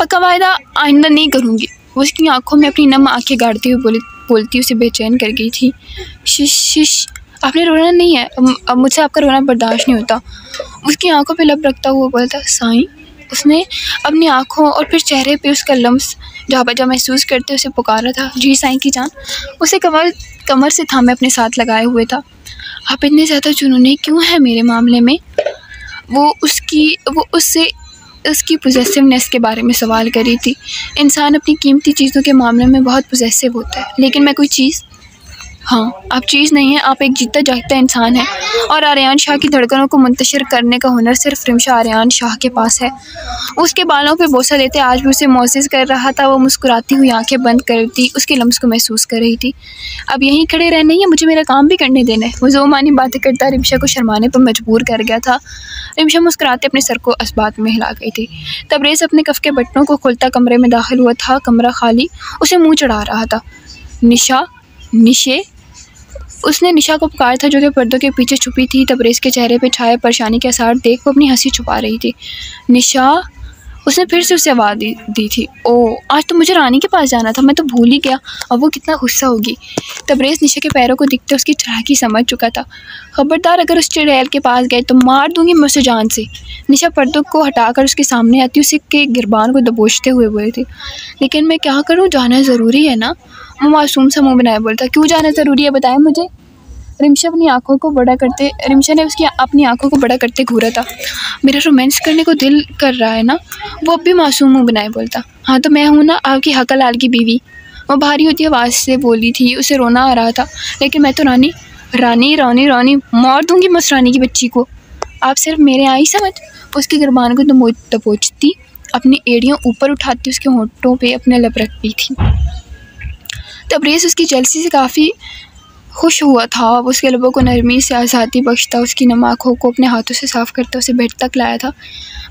पक्का वायदा आइंदा नहीं करूँगी। वो उसकी आंखों में अपनी नम आंखें गाड़ती हुई बोलती उसे बेचैन कर गई थी। शिश शिश, आपने रोना नहीं है। अब मुझसे आपका रोना बर्दाश्त नहीं होता। उसकी आंखों पे लब रखता हुआ बोलता, साईं। उसने अपनी आंखों और फिर चेहरे पे उसका लम्स जहाँ बजा महसूस करते उसे पुकारा था। जी साईं की जान। उसे कमर से थामे अपने साथ लगाए हुए था। आप इतने ज़्यादा जुनूनी क्यों हैं मेरे मामले में? वो उससे उसकी पोजेसिवनेस के बारे में सवाल कर रही थी। इंसान अपनी कीमती चीज़ों के मामले में बहुत पोजेसिव होता है, लेकिन मैं कोई चीज़? हाँ, आप चीज़ नहीं है, आप एक जीता जागता इंसान है। और आर्यन शाह की धड़कनों को मुंतशिर करने का हुनर सिर्फ रिमशा आर्यन शाह के पास है। उसके बालों पे बोसा देते आज भी उसे मोहसिस कर रहा था। वो मुस्कुराती हुई आंखें बंद करती उसके लम्स को महसूस कर रही थी। अब यहीं खड़े रहना ही है, मुझे मेरा काम भी करने देना है। वो जोमानी बातें करता रिमशा को शर्माने पर मजबूर कर गया था। रिमशा मुस्कुराते अपने सर को इस्बात में हिला गई थी। तबरेज़ अपने कफ के बटनों को खोलता कमरे में दाखिल हुआ था। कमरा खाली, उसे मुँह चढ़ा रहा था। निशे। उसने निशा को पुकारा था, जो कि पर्दों के पीछे छुपी थी। तबरेज़ के चेहरे पे छाए परेशानी के आसार देख वो अपनी हंसी छुपा रही थी। निशा। उसने फिर से उसे आवाज़ दी थी। ओह, आज तो मुझे रानी के पास जाना था, मैं तो भूल ही गया। अब वो कितना गुस्सा होगी। तबरेज़ निशा के पैरों को दिखते उसकी चालाकी समझ चुका था। खबरदार, अगर उस चुड़ैल के पास गए तो मार दूंगी मैं उसे जान से। निशा पर्दों को हटाकर उसके सामने आती उसे के गिरबान को दबोचते हुए बोली थी। लेकिन मैं क्या करूँ, जाना ज़रूरी है ना? वो मासूम सा मुँह बनाए बोलता। क्यों जाना ज़रूरी है, बताएं मुझे। रिमशा ने उसकी अपनी आंखों को बड़ा करते घूरा था। मेरा रोमांस करने को दिल कर रहा है ना? वो अब भी मासूम मुँह बनाए बोलता। हाँ तो मैं हूँ ना आपकी हक लाल की बीवी। वो भारी होती आवाज़ से बोली थी। उसे रोना आ रहा था। लेकिन मैं तो रानी मार दूंगी मसरानी की बच्ची को। आप सिर्फ मेरे आई समझ। उसके गिरबान को दबोचती अपनी एड़ियाँ ऊपर उठाती उसके होंठों पे अपने लब रखती थी। तबरेज़ उसकी जलसी से काफ़ी खुश हुआ था। उसके लबों को नरमी से आज़ादी बख्शता उसकी नम आँखों को अपने हाथों से साफ़ करता उसे बेड तक लाया था।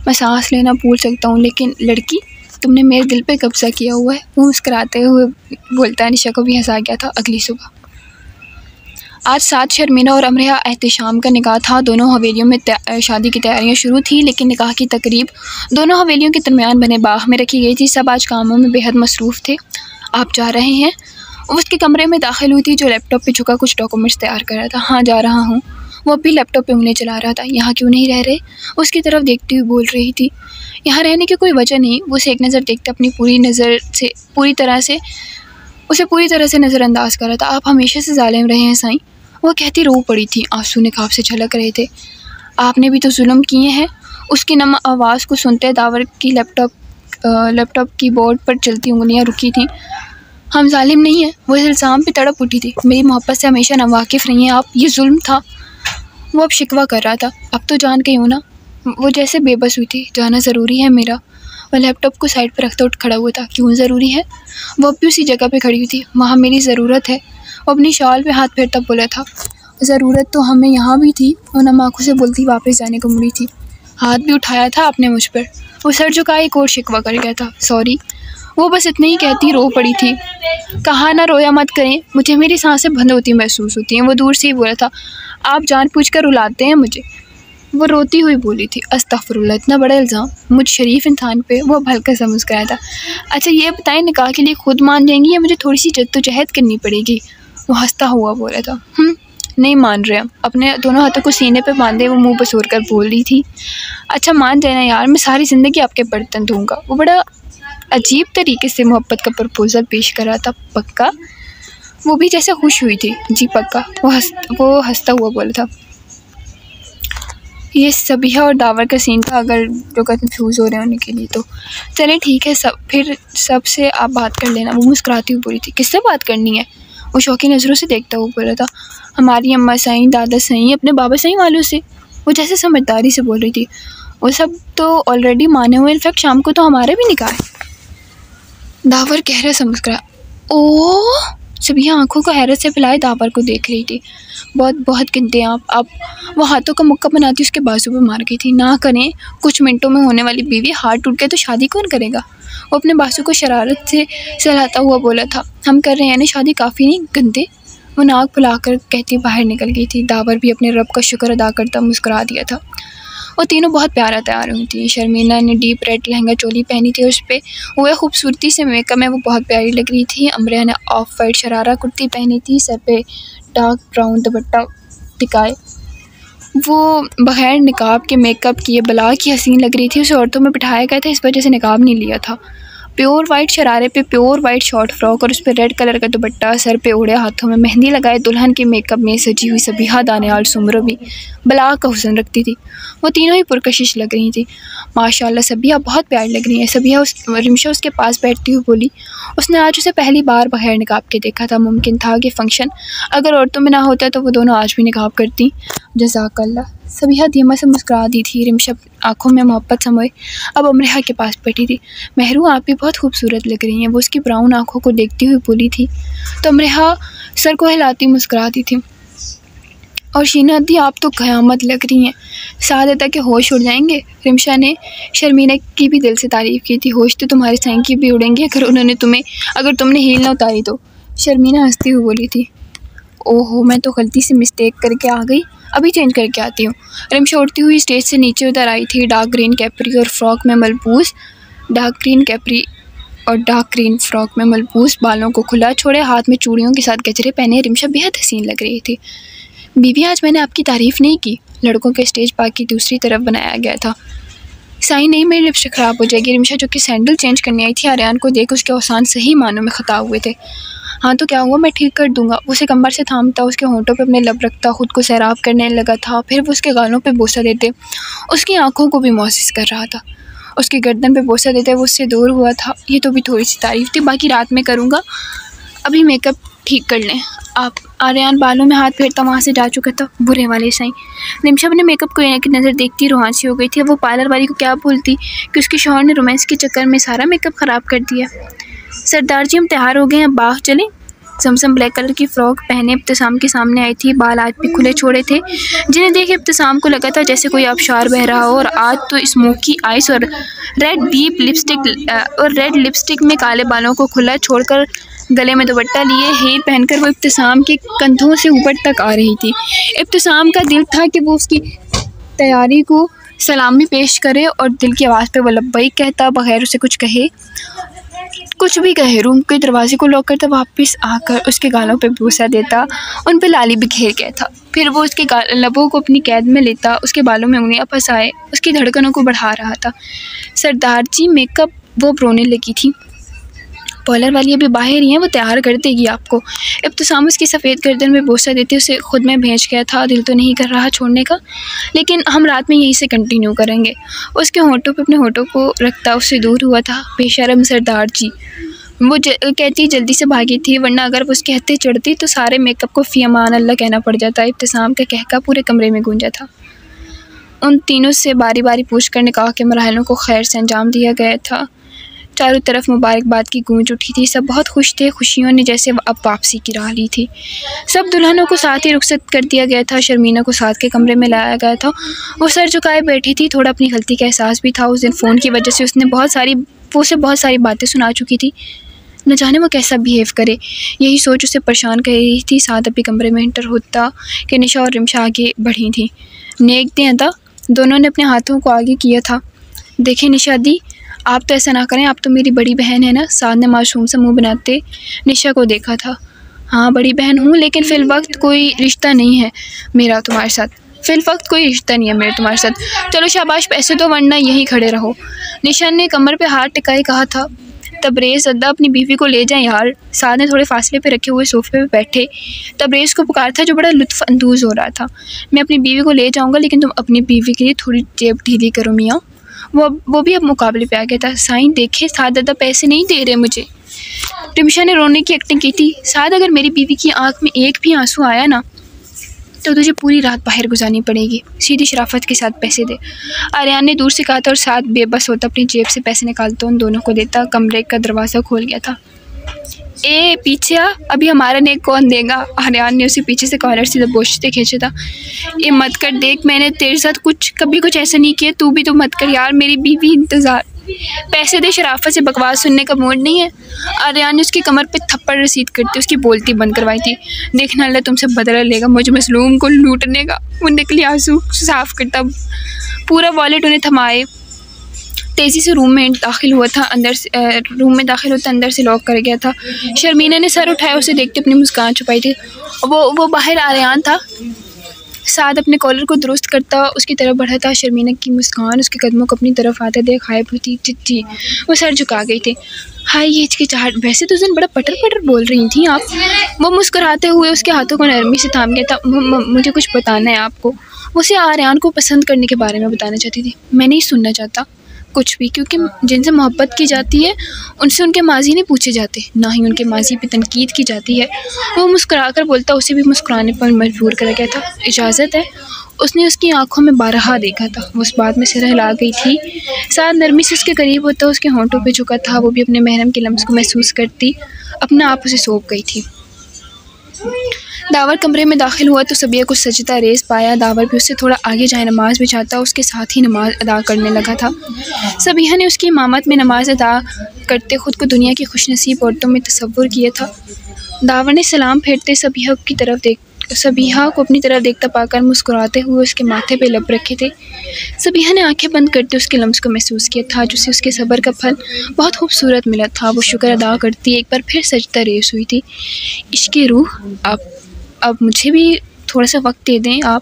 मैं सांस लेना भूल सकता हूँ, लेकिन लड़की, तुमने मेरे दिल पे कब्ज़ा किया हुआ है। वो मुस्कुराते हुए बोलता। निशा को भी हंसा गया था। अगली सुबह आज 7 शर्मीना और अमरेहा एहतिशाम का निकाह था। दोनों हवेलियों में शादी की तैयारियां शुरू थी, लेकिन निकाह की तकरीब दोनों हवेलियों के दरमियान बने बाग में रखी गई थी। सब आज कामों में बेहद मसरूफ़ थे। आप जा रहे हैं? उसके कमरे में दाखिल हुई थी, जो लैपटॉप पे झुका कुछ डॉक्यूमेंट्स तैयार कर रहा था। हाँ, जा रहा हूँ। वो अब भी लैपटॉप पे उंगलियां चला रहा था। यहाँ क्यों नहीं रह रहे? उसकी तरफ देखती हुई बोल रही थी। यहाँ रहने की कोई वजह नहीं। वो उसे एक नज़र देखते अपनी पूरी तरह से नज़रअंदाज कर रहा था। आप हमेशा से जालिम रहे हैं साईं। वो कहती रो पड़ी थी, आंसू निकाब से छलक रहे थे। आपने भी तो जुल्म किए हैं। उसकी नम आवाज़ को सुनते दावर की लैपटॉप की बोर्ड पर चलती उंगलियां रुकी थीं। हम जालिम नहीं हैं। वो इस इल्ज़ाम पे तड़प उठी थी। मेरी मोहब्बत से हमेशा नावाकिफ़ रही हैं आप। ये जुल्म था। वो अब शिकवा कर रहा था। अब तो जान गई हूँ ना। वो जैसे बेबस हुई थी। जाना ज़रूरी है मेरा। वह लैपटॉप को साइड पर रखते उठ खड़ा हुआ था। क्यों ज़रूरी है? वो अब भी उसी जगह पे खड़ी हुई थी। वहाँ मेरी ज़रूरत है। वो अपनी शॉल पे हाथ फेरता बोला था। ज़रूरत तो हमें यहाँ भी थी। वो नम आँखों से बोलती वापस जाने को मुड़ी थी। हाथ भी उठाया था आपने मुझ पर। वो सर झुका एक और शिकवा कर गया था। सॉरी। वो बस इतना ही कहती रो पड़ी थी। कहा ना रोया मत करें, मुझे मेरी सांसें बंद होती महसूस होती हैं। वो दूर से ही बोला था। आप जानबूझकर रुलाते हैं मुझे। वो रोती हुई बोली थी। अस्तगफुरुल्लाह, इतना बड़ा इल्ज़ाम मुझ शरीफ इंसान पे। वो हल्का सा मुस्कुराया था। अच्छा ये बताएं, निकाह के लिए खुद मान जाएंगी या मुझे थोड़ी सी जद्दोजहद करनी पड़ेगी? वो हंसता हुआ बोला था। नहीं मान रहे हम। अपने दोनों हाथों को सीने पे बांधे वो मुंह बसोर कर बोल रही थी। अच्छा मान जाना यार, मैं सारी ज़िंदगी आपके बर्तन धोऊंगा। वो बड़ा अजीब तरीके से मोहब्बत का प्रपोज़ल पेश कर रहा था। पक्का? वो भी जैसे खुश हुई थी। जी पक्का। वो हंसता हुआ बोला था। ये सबिहा और दावर का सीन था, अगर जो कंफ्यूज हो रहे हैं उनके लिए तो। चले ठीक है, फिर सबसे आप बात कर लेना। वो मुस्कुराती हुई बोली थी। किससे बात करनी है? वो शौकी नज़रों से देखता हुआ बोला था। हमारी अम्मा साईं, दादा साईं, अपने बाबा साईं वालों से। वो जैसे समझदारी से बोल रही थी। वो सब तो ऑलरेडी माने हुए। इनफैक्ट शाम को तो हमारे भी निकाह है। दावर गहरा सा मुस्कुराया। ओह! सबिहा आंखों को हैरत से फैलाए दावर को देख रही थी। बहुत गिनते हैं आप। वो हाथों का मुक्का बनाती उसके बाजू पे मार गई थी। ना करें, कुछ मिनटों में होने वाली बीवी। हाथ टूट गए तो शादी कौन करेगा? वो अपने बाजू को शरारत से सहलाता हुआ बोला था। हम कर रहे हैं ना शादी, काफ़ी नहीं गंदे? वो नाक फुलाकर कहती बाहर निकल गई थी। दावर भी अपने रब का शुक्र अदा करता मुस्कुरा दिया था। वो तीनों बहुत प्यारा तैयार हुई थी। शर्मीना ने डीप रेड लहंगा चोली पहनी थी। उस पर हुए खूबसूरती से मेकअप में वो बहुत प्यारी लग रही थी। अमरिया ने ऑफ वाइट शरारा कुर्ती पहनी थी, सर पे डार्क ब्राउन दुपट्टा टिकाए। वो बग़ैर निकाब के मेकअप किए बला की हसीन लग रही थी। उसे औरतों में बिठाया गया था, इस वजह से निकाब नहीं लिया था। प्योर वाइट शरारे पे प्योर वाइट शॉर्ट फ्रॉक और उस पर रेड कलर का दुपट्टा, सर पे ओढ़े, हाथों में मेहंदी लगाए, दुल्हन के मेकअप में सजी हुई सबिहा दानियाल सुमरो भी बला का हुस्न रखती थी। वो तीनों ही पुरकशिश लग रही थी। माशाल्लाह सबिहा बहुत प्यारी लग रही है। सबिहा रिमशा उसके पास बैठती हुई बोली। उसने आज उसे पहली बार बगैर निकाब के देखा था। मुमकिन था कि फ़ंक्शन अगर औरतों में ना होता तो वो दोनों आज भी निकाब करती। जज़ाकल्लाह। सबिहा धीमा से मुस्कुरा दी थी। रिमशा आंखों में मोहब्बत समोए अब अमरिहा के पास बैठी थी। महरू, आप भी बहुत खूबसूरत लग रही हैं। वो उसकी ब्राउन आंखों को देखती हुई बोली थी। तो अमरिहा सर को हिलाती मुस्कुराती थी। और शीना दी, आप तो क़यामत लग रही हैं। सादता के होश उड़ जाएंगे। रिमशा ने शर्मीना की भी दिल से तारीफ़ की थी। होश तो तुम्हारे साईं की भी उड़ेंगे अगर तुमने हील ना उतारी तो। शर्मीना हंसती हुई बोली थी। ओहो, मैं तो गलती से मिस्टेक करके आ गई, अभी चेंज करके आती हूँ। रिमशा उड़ती हुई स्टेज से नीचे उतर आई थी। डार्क ग्रीन कैप्री और फ्रॉक में मलबूस बालों को खुला छोड़े, हाथ में चूड़ियों के साथ गजरे पहने रिमशा बेहद हसीन लग रही थी। बीबी, आज मैंने आपकी तारीफ़ नहीं की। लड़कों के स्टेज पार्क की दूसरी तरफ बनाया गया था। साईं नहीं, मेरी लिपस्टिक ख़राब हो जाएगी। रिमशा जो कि सैंडल चेंज करने आई थी, आर्यान को देख उसके औसान सही मानों में ख़ता हुए थे। हाँ तो क्या हुआ, मैं ठीक कर दूंगा। उसे कमर से थामता, उसके होंठों पे अपने लब रखता, खुद को सैराब करने लगा था। फिर वो उसके गालों पे बोसा देते उसकी आंखों को भी मोहसिस कर रहा था। उसकी गर्दन पे बोसा देते वो उससे दूर हुआ था। ये तो भी थोड़ी सी तारीफ़ थी, बाकी रात में करूँगा। अभी मेकअप ठीक कर लें आप। आर्यान बालों में हाथ फेरता वहाँ से जा चुका था। बुरे वाले साईं। रिमशा अपने मेकअप को एक नज़र देखती रोहांसी हो गई थी। वो पार्लर वाली को क्या बोलती कि उसके शौहर ने रोमांस के चक्कर में सारा मेकअप ख़राब कर दिया। सरदार जी, हम तैयार हो गए हैं, बाग चलें। समसम ब्लैक कलर की फ़्रॉक पहने इब्तिसाम के सामने आई थी। बाल आज भी खुले छोड़े थे, जिन्हें देख इब्तिसाम को लगा था जैसे कोई आबशार बह रहा हो। और आज तो स्मोकी आइस और रेड लिपस्टिक में काले बालों को खुला छोड़कर गले में दुपट्टा लिए हीर पहनकर वो इब्तिसाम के कंधों से ऊपर तक आ रही थी। इब्तिसाम का दिल था कि वो उसकी तैयारी को सलामी पेश करे और दिल की आवाज़ पे वो लब्बैक कहता, बगैर उसे कुछ कहे, कुछ भी कहे। रूम के दरवाजे को लॉक करता, वापस आकर उसके गालों पे बूसा देता, उन पे लाली बिखेर गया था। फिर वो उसके लबों को अपनी कैद में लेता, उसके बालों में उंगलियां फंसाए उसकी धड़कनों को बढ़ा रहा था। सरदार जी मेकअप, वो रोने लगी थी। पार्लर वाली अभी बाहर ही हैं, वो तैयार कर देगी आपको। इब्तिसाम उसकी सफ़ेद गर्दन में बोसा देते उसे खुद में भेज गया था। दिल तो नहीं कर रहा छोड़ने का, लेकिन हम रात में यहीं से कंटिन्यू करेंगे। उसके होंठों पे अपने होंठों को रखता उससे दूर हुआ था। बेशर्म सरदार जी, वो कहती जल्दी से भागी थी, वरना अगर वो उसके हत्थे चढ़ती तो सारे मेकअप को फ़ी अमान अल्लाह कहना पड़ जाता। इब्तिसाम का कहका पूरे कमरे में गूंजा था। उन तीनों से बारी बारी पूछ कर निकाह के मराहलों को खैर से अंजाम दिया गया था। चारों तरफ मुबारकबाद की गूंज उठी थी। सब बहुत खुश थे। खुशियों ने जैसे अब वापसी की राह ली थी। सब दुल्हनों को साथ ही रुखसत कर दिया गया था। शर्मीना को साथ के कमरे में लाया गया था। वो सर झुकाए बैठी थी। थोड़ा अपनी गलती का एहसास भी था। उस दिन फ़ोन की वजह से उसे बहुत सारी बातें सुना चुकी थी। न जाने वो कैसा बिहेव करे, यही सोच उसे परेशान कर रही थी। साथ अभी कमरे में इंटर होता कि निशा और रिमशा आगे बढ़ी थी। नेक दे अदा, दोनों ने अपने हाथों को आगे किया था। देखें निशा दी, आप तो ऐसा ना करें, आप तो मेरी बड़ी बहन है ना। साद ने मासूम सा मुंह बनाते निशा को देखा था। हाँ बड़ी बहन हूँ, लेकिन फ़िल वक्त कोई रिश्ता नहीं है मेरा तुम्हारे साथ। फ़िल वक्त कोई रिश्ता नहीं है मेरा तुम्हारे साथ। चलो शाबाश, पैसे दो वरना यहीं खड़े रहो। निशा ने कमर पे हाथ टिकाए कहा था। तबरेज़ अद्दा, अपनी बीवी को ले जाएं यार। साद ने थोड़े फासले पे रखे हुए सोफ़े पे बैठे तबरेज़ को पुकार था, जो बड़ा लुत्फ़ अंदोज़ हो रहा था। मैं अपनी बीवी को ले जाऊँगा, लेकिन तुम अपनी बीवी के लिए थोड़ी जेब ढीली करो मियाँ। वो भी अब मुकाबले पे आ गया था। साईं देखे, साद दादा पैसे नहीं दे रहे मुझे। रिमशा ने रोने की एक्टिंग की थी। साद, अगर मेरी बीवी की आंख में एक भी आंसू आया ना तो तुझे पूरी रात बाहर गुजारनी पड़ेगी। सीधी शराफत के साथ पैसे दे। आर्यान ने दूर से कहा था और साद बेबस होता अपनी जेब से पैसे निकालता उन दोनों को देता। कमरे का दरवाज़ा खोल गया था। ए पीछे आ, अभी हमारा नेक कौन देगा। आर्यान ने उसे पीछे से कॉलर से दबोचते खींचा था। ये मत कर, देख मैंने तेरे साथ कभी कुछ ऐसा नहीं किया, तू भी तो मत कर यार। मेरी बीवी इंतज़ार, पैसे दे। शराफत से बकवास सुनने का मूड नहीं है। आर्यान ने उसकी कमर पे थप्पड़ रसीद करते उसकी बोलती बंद करवाई थी। देखना अल्लाह तुमसे बदला लेगा मुझे मसलूम को लूटने का। वो निकली आंसू साफ करता, पूरा वॉलेट उन्हें थमाए तेज़ी से रूम में दाखिल होता अंदर से लॉक कर गया था। शर्मीना ने सर उठाया, उसे देखते अपनी मुस्कान छुपाई थी। वो बाहर आर्यान था। साद अपने कॉलर को दुरुस्त करता उसकी तरफ बढ़ा था। शर्मीना की मुस्कान उसके कदमों को अपनी तरफ आते देख हाय भूती चिच्ची वो सर झुका गई थी। हाय ये हिचकिचाहट, वैसे तो उस दिन बड़ा पटर पटर बोल रही थी आप। वो मुस्कुराते हुए उसके हाथों को नरमी से थाम गया था। मुझे कुछ बताना है आपको। उसे आर्यान को पसंद करने के बारे में बताना चाहती थी। मैं नहीं सुनना चाहता कुछ भी, क्योंकि जिनसे मोहब्बत की जाती है उनसे उनके माजी नहीं पूछे जाते, ना ही उनके माजी पे तनकीद की जाती है। वो मुस्कुराकर बोलता, उसे भी मुस्कुराने पर मजबूर करा गया था। इजाज़त है। उसने उसकी आंखों में बारहा देखा था। वो उस बात में सिर हिला गई थी। साथ नरमी से उसके करीब होता उसके होंठों पे झुका था। वो भी अपने महरम के लम्स को महसूस करती अपना आप उसे सौंप गई थी। दावर कमरे में दाखिल हुआ तो सबिया कुछ सजदा रेस पाया। दावर भी उससे थोड़ा आगे जाए नमाज बिछाता उसके साथ ही नमाज अदा करने लगा था। सबिया ने उसकी इमामत में नमाज अदा करते ख़ुद को दुनिया की खुशनसीब औरतों में तसव्वुर किया था। दावर ने सलाम फेरते सबिया को अपनी तरफ देखता पाकर मुस्कुराते हुए उसके माथे पे लब रखे थे। सबिया ने आंखें बंद करते उसके लम्स को महसूस किया था, जिसे उसके सब्र का फल बहुत खूबसूरत मिला था। वो शुक्र अदा करती एक बार फिर सजदा रेस हुई थी। इश्क़े रूह, अब मुझे भी थोड़ा सा वक्त दे दें आप।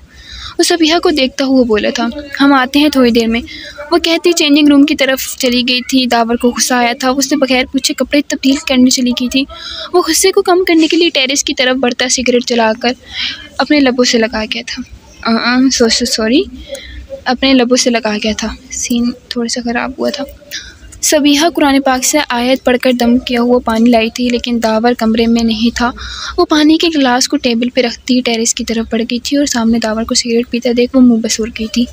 वो सबिया को देखता हुआ बोला था। हम आते हैं थोड़ी देर में, वो कहती चेंजिंग रूम की तरफ चली गई थी। दावर को गुस्सा आया था। उसने बगैर पूछे कपड़े तब्दील करने चली गई थी। वो गुस्से को कम करने के लिए टेरेस की तरफ बढ़ता सिगरेट जलाकर अपने लबों से लगा गया था। सॉरी अपने लबों से लगा गया था। सीन थोड़ा सा ख़राब हुआ था। सबिया कुरान पाक से आयत पढ़कर दम किया हुआ पानी लाई थी, लेकिन दावर कमरे में नहीं था। वो पानी के गिलास को टेबल पे रखती टेरेस की तरफ बढ़ गई थी और सामने दावर को सिगरेट पीता देख वो मुंह बसूर गई थी।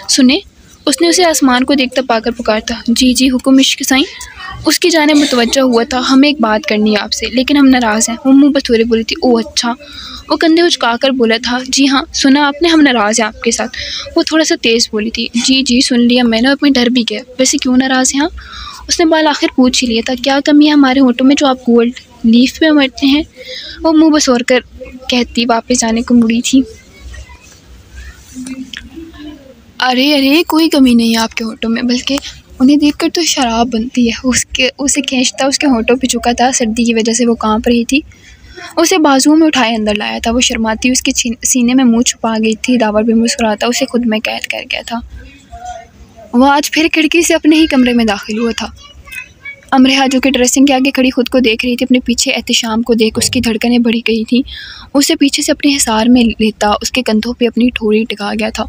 सुने, उसने उसे आसमान को देखता पाकर पुकारता। जी हुक्म इश्क साईं। उसकी जानिब मुतवज्जह हुआ था। हमें एक बात करनी है आपसे, लेकिन हम नाराज़ हैं। वो मुँह बसूरे बोली थी। ओह अच्छा। वो कंधे उचकाकर बोला था। जी हाँ सुना आपने, हम नाराज़ हैं आपके साथ। वो थोड़ा सा तेज़ बोली थी। जी सुन लिया मैंने, अपनी डर भी गया। वैसे क्यों नाराज़ हैं आप? उसने बाल आखिर पूछ ही लिया था। क्या कमी है हमारे होठों में जो आप गोल्ड लीफ पे मरते हैं। वो मुँह बसोर कर कहती वापस आने को मुड़ी थी। अरे अरे, कोई कमी नहीं है आपके होठों में, बल्कि उन्हें देखकर तो शराब बनती है। उसे खींचता उसके होठों पे झुका था। सर्दी की वजह से वो कांप रही थी। उसे बाजुओं में उठाए अंदर लाया था। वो शर्माती उसके सीने में मुंह छुपा गई थी। दावर भी मुस्कुराता उसे खुद में कैद कर गया था। वो आज फिर खिड़की से अपने ही कमरे में दाखिल हुआ था। अमरेहा जो कि ड्रेसिंग के आगे खड़ी खुद को देख रही थी, अपने पीछे एहतिशाम को देख उसकी धड़कनें बढ़ी गई थी। उसे पीछे से अपने हिसार में लेता उसके कंधों पे अपनी ठोड़ी टिका गया था।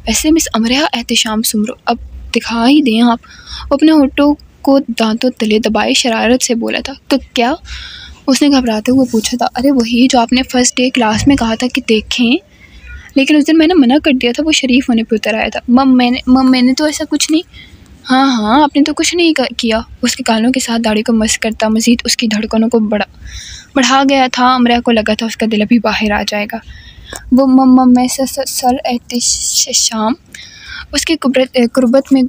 वैसे मिस अमरेहा एहतिशाम सुमरो, अब दिखा ही दें आप। वो अपने होठों को दांतों तले दबाए शरारत से बोला था। तो क्या? उसने घबराते हुए पूछा था। अरे वही जो आपने फर्स्ट डे क्लास में कहा था कि देखें, लेकिन उस दिन मैंने मना कर दिया था। वो शरीफ होने पर उतर आया था। मम मैंने तो ऐसा कुछ नहीं। हाँ, आपने तो कुछ नहीं किया। उसके कानों के साथ दाढ़ी को मस करता मज़ीद उसकी धड़कनों को बढ़ा गया था। अमरेहा को लगा था उसका दिल अभी बाहर आ जाएगा। वो मैं सर एहतिशाम उसकी कुर्बत में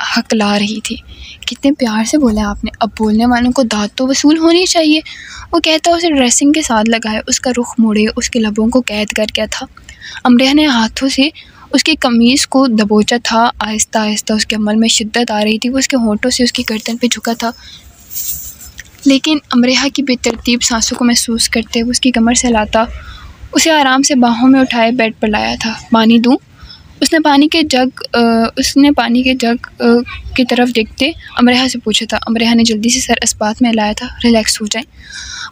हकला रही थी। कितने प्यार से बोला आपने। अब बोलने वालों को दाद तो वसूल होनी चाहिए। वो कहता उसे ड्रेसिंग के साथ लगाए, उसका रुख मोड़े, उसके लबों को कैद कर गया था। अमरेहा ने हाथों से उसकी कमीज़ को दबोचा था। आहिस्ता आहिस्ता उसके अमल में शिद्दत आ रही थी। वो उसके होठों से उसकी गर्दन पे झुका था, लेकिन अमरेहा की बेतरतीब सांसों को महसूस करते हुए उसकी कमर से लाता उसे आराम से बाहों में उठाए बेड पर लाया था। पानी दूँ? उसने पानी के जग की तरफ देखते अमरेहा से पूछा था। अमरेहा ने जल्दी से सर इस्बात में हिलाया था। रिलैक्स हो जाए।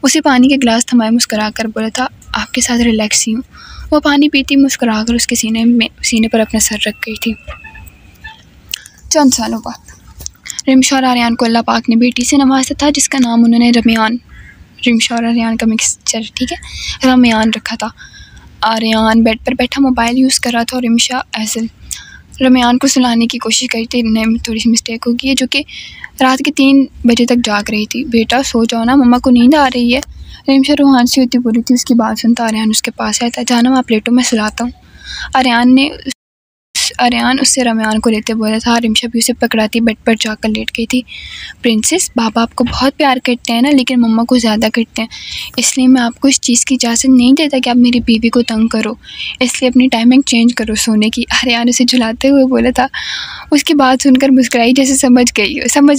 उसे पानी के गिलास थमाए मुस्करा कर बोला था। आपके साथ रिलैक्स ही हूँ। वो पानी पीती मुस्कुरा कर उसके सीने पर अपना सर रख गई थी। चंद सालों बाद रिमशा और आर्यान को अल्लाह पाक ने बेटी से नवाजा था, जिसका नाम उन्होंने रिमशा और आर्यान का मिक्सचर, ठीक है, रमयान रखा था। आर्यान बेड पर बैठा मोबाइल यूज़ कर रहा था और रिमशा ऐसे रमयान को सुलाने की कोशिश करी थी। इनमें थोड़ी सी मिस्टेक हो गई है, जो कि रात के 3 बजे तक जाग रही थी। बेटा सो जाओ ना, मम्मा को नींद आ रही है। रिमशा रूहान सी होती बोली थी। उसकी बात सुनता आर्यान उसके पास आया था। जानम आप लेटो, मैं सुलाता हूँ। आर्यान उससे रमयान को लेते बोला था। रिमशा भी उसे पकड़ाती बेड पर जाकर लेट गई थी। प्रिंसेस, बाबा आपको बहुत प्यार करते हैं ना, लेकिन मम्मा को ज़्यादा करते हैं, इसलिए मैं आपको इस चीज़ की इजाज़त नहीं देता कि आप मेरी बीवी को तंग करो, इसलिए अपनी टाइमिंग चेंज करो सोने की। आर्यान उसे झुलाते हुए बोला था। उसकी बात सुनकर मुस्कुराई, जैसे समझ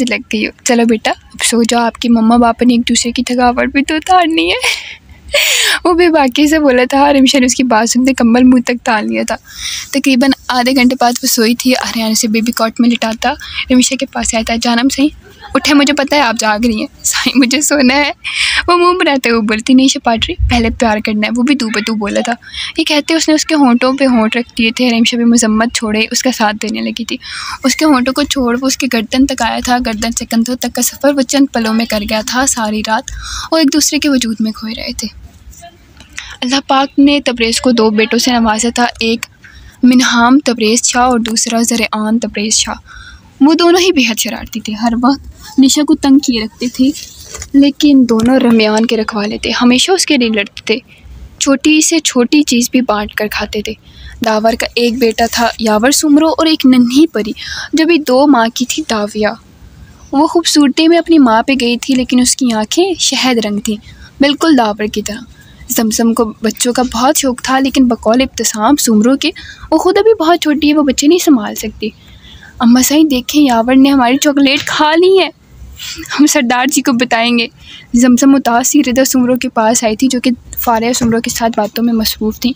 लग गई हो। चलो बेटा अब सो जाओ, आपकी मम्मा पापा ने एक दूसरे की थकावट भी तो उतारनी है। वो भी बाकी से बोला था। रिमशा ने उसकी बात सुनते कम्बल मुंह तक ताल लिया था। तकरीबन आधे घंटे बाद वो सोई थी। आर्यान से बेबी कॉट में लिटाता रिमशा के पास आया था। जानम सही उठे, मुझे पता है आप जाग रही हैं, साई मुझे सोना है। वो मुंह बनाते हुए बोलती। नहीं शपाटरी, पहले प्यार करना है, वो भी तू पे तू बोला था। ये कहते उसने उसके होंठों पे होंठ रख दिए थे। रिमशा भी मजम्मत छोड़े उसका साथ देने लगी थी। उसके होंठों को छोड़ वो उसकी गर्दन तक आया था। गर्दन से कंधों तक का सफ़र वो चंद पलों में कर गया था। सारी रात वो एक दूसरे के वजूद में खोए रहे थे। अल्लाह पाक ने तबरेज़ को 2 बेटों से नवाजा था, एक मिनहाम तबरेज़ शाह और दूसरा ज़रआन तबरेज़ शाह। वो दोनों ही बेहद शरारती थे, हर वक्त निशा को तंग किए रखते थे, लेकिन दोनों रमयान के रखवाले थे, हमेशा उसके लिए लड़ते थे, छोटी से छोटी चीज़ भी बांट कर खाते थे। दावर का एक बेटा था यावर सुमरो और एक नन्ही परी जो भी 2 माह की थी, दाविया। वो खूबसूरती में अपनी माँ पे गई थी, लेकिन उसकी आँखें शहद रंग थीं, बिल्कुल दावर की तरह। जमजम को बच्चों का बहुत शौक़ था, लेकिन बकौल इब्तिसाम सुमरो के वो खुद अभी बहुत छोटी है, वो बच्चे नहीं संभाल सकती। अम्मा सही देखें, यावर ने हमारी चॉकलेट खा ली है, हम सरदार जी को बताएंगे। जमजम उदासी रिदा सुमरो के पास आई थी, जो कि फारिया सुमरो के साथ बातों में मसरूफ़ थी।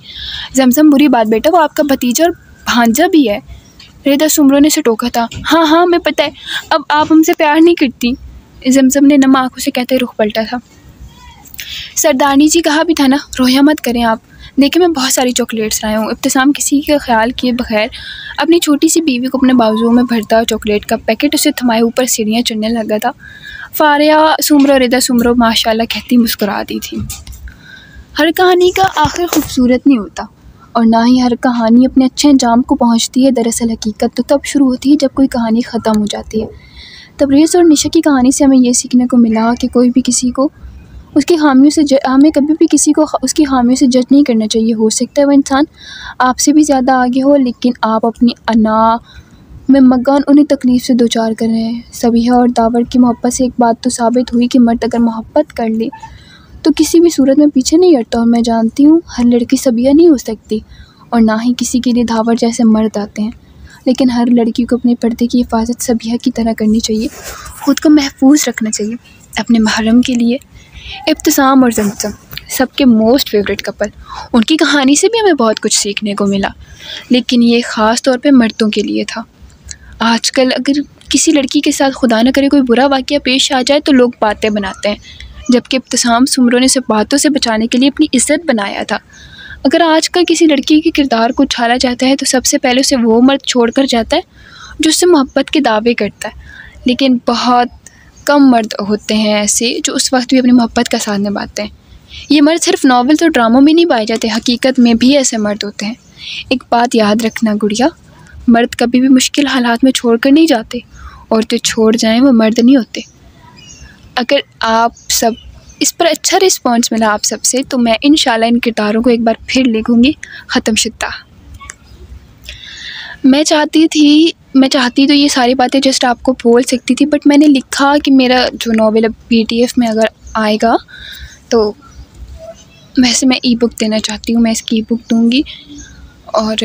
जमजम बुरी बात बेटा, वो आपका भतीजा और भांजा भी है। रिदा सुमरो ने उसे टोका था। हाँ हाँ हमें पता है, अब आप हमसे प्यार नहीं करती। जमजम ने नम आँखों से कहते रुख पलटा था। सरदारनी जी कहा भी था ना, रोया मत करें आप, देखें मैं बहुत सारी चॉकलेट्स लाया हूँ। इब्तिसाम किसी का ख्याल किए बगैर अपनी छोटी सी बीवी को अपने बाजुओं में भरता चॉकलेट का पैकेट उसे थमाए ऊपर सीढ़ियाँ चढ़ने लगा था। फारिया सुमरो रिदा सुमरो माशाल्लाह कहती मुस्कुरा दी थी। हर कहानी का आखिर खूबसूरत नहीं होता, और ना ही हर कहानी अपने अच्छे अंजाम को पहुँचती है। दरअसल हकीकत तो तब शुरू होती है जब कोई कहानी ख़त्म हो जाती है। तबरेज़ और निशा की कहानी से हमें ये सीखने को मिला कि कोई भी किसी को उसकी खामियों से हमें कभी भी किसी को उसकी खामियों से जज नहीं करना चाहिए। हो सकता है वो इंसान आपसे भी ज़्यादा आगे हो, लेकिन आप अपनी अना में मकान उन्हें तकलीफ़ से दो चार कर रहे हैं। सबीहा और दावर की मोहब्बत से एक बात तो साबित हुई कि मर्द अगर मोहब्बत कर ले तो किसी भी सूरत में पीछे नहीं हटता। और मैं जानती हूँ हर लड़की सबीहा नहीं हो सकती और ना ही किसी के लिए दावर जैसे मर्द आते हैं, लेकिन हर लड़की को अपने पर्दे की हिफाजत सबीहा की तरह करनी चाहिए। ख़ुद को महफूज रखना चाहिए अपने महरम के लिए। इब्तिसाम और ज़मज़म सबके मोस्ट फेवरेट कपल, उनकी कहानी से भी हमें बहुत कुछ सीखने को मिला, लेकिन ये ख़ास तौर पे मर्दों के लिए था। आजकल अगर किसी लड़की के साथ खुदा न करे कोई बुरा वाक़या पेश आ जाए तो लोग बातें बनाते हैं, जबकि इब्तिसाम सुमरों ने सिर्फ बातों से बचाने के लिए अपनी इज़्ज़त बनाया था। अगर आजकल किसी लड़की के किरदार को उछाला जाता है तो सबसे पहले उसे वो मर्द छोड़ कर जाता है जो उससे मोहब्बत के दावे करता है, लेकिन बहुत कम मर्द होते हैं ऐसे जो उस वक्त भी अपनी मोहब्बत का साथ निभाते हैं। ये मर्द सिर्फ नॉवेल्स और ड्रामों में नहीं पाए जाते, हकीकत में भी ऐसे मर्द होते हैं। एक बात याद रखना गुड़िया, मर्द कभी भी मुश्किल हालात में छोड़ कर नहीं जाते, और जो छोड़ जाएं वो मर्द नहीं होते। अगर आप सब इस पर अच्छा रिस्पॉन्स मिला आप सबसे तो मैं इंशाल्लाह इन किरदारों को एक बार फिर लिखूँगी ख़त्म शुद्दा। मैं चाहती तो ये सारी बातें जस्ट आपको बोल सकती थी, बट मैंने लिखा कि मेरा जो नॉवेल अब PDF में अगर आएगा तो वैसे मैं ई-बुक देना चाहती हूँ, मैं इसकी ई-बुक दूँगी और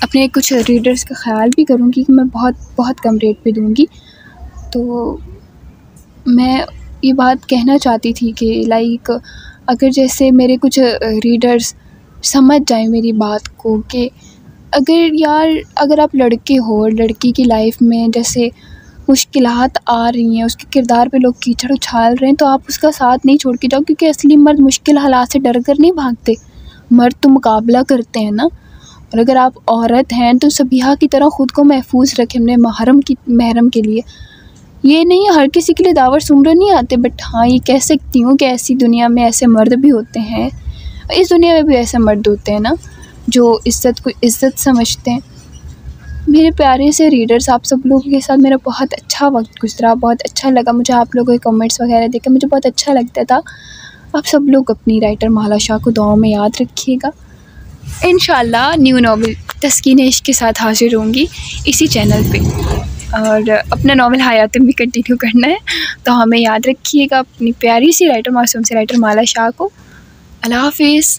अपने कुछ रीडर्स का ख्याल भी करूँगी कि मैं बहुत कम रेट पे दूँगी। तो मैं ये बात कहना चाहती थी कि लाइक अगर जैसे मेरे कुछ रीडर्स समझ जाएं मेरी बात को कि अगर आप लड़के हो और लड़की की लाइफ में जैसे मुश्किलात आ रही हैं, उसके किरदार पे लोग कीचड़ उछाल रहे हैं, तो आप उसका साथ नहीं छोड़ के जाओ, क्योंकि असली मर्द मुश्किल हालात से डर कर नहीं भागते, मर्द तो मुकाबला करते हैं ना। और अगर आप औरत हैं तो सबीहा की तरह ख़ुद को महफूज रखें अपने महरम के लिए। ये नहीं हर किसी के लिए दावर सुमरन नहीं आते, बट हाँ ये कह सकती हूँ कि ऐसी दुनिया में ऐसे मर्द भी होते हैं, इस दुनिया में भी ऐसे मर्द होते हैं ना जो इज़्ज़त को इज़्ज़त समझते हैं। मेरे प्यारे से रीडर्स, आप सब लोगों के साथ मेरा बहुत अच्छा वक्त गुजरा, बहुत अच्छा लगा मुझे आप लोगों के कमेंट्स वगैरह देख कर, मुझे बहुत अच्छा लगता था। आप सब लोग अपनी राइटर माला शाह को दुआओं में याद रखिएगा। इंशाल्लाह न्यू नॉवेल तस्कीन इश्क के साथ हाजिर होंगी इसी चैनल पे, और अपना नॉवेल हयातुम भी कंटिन्यू करना है। तो हमें याद रखिएगा अपनी प्यारी सी राइटर, मासूम सी राइटर माला शाह को। अल्लाह हाफिज़।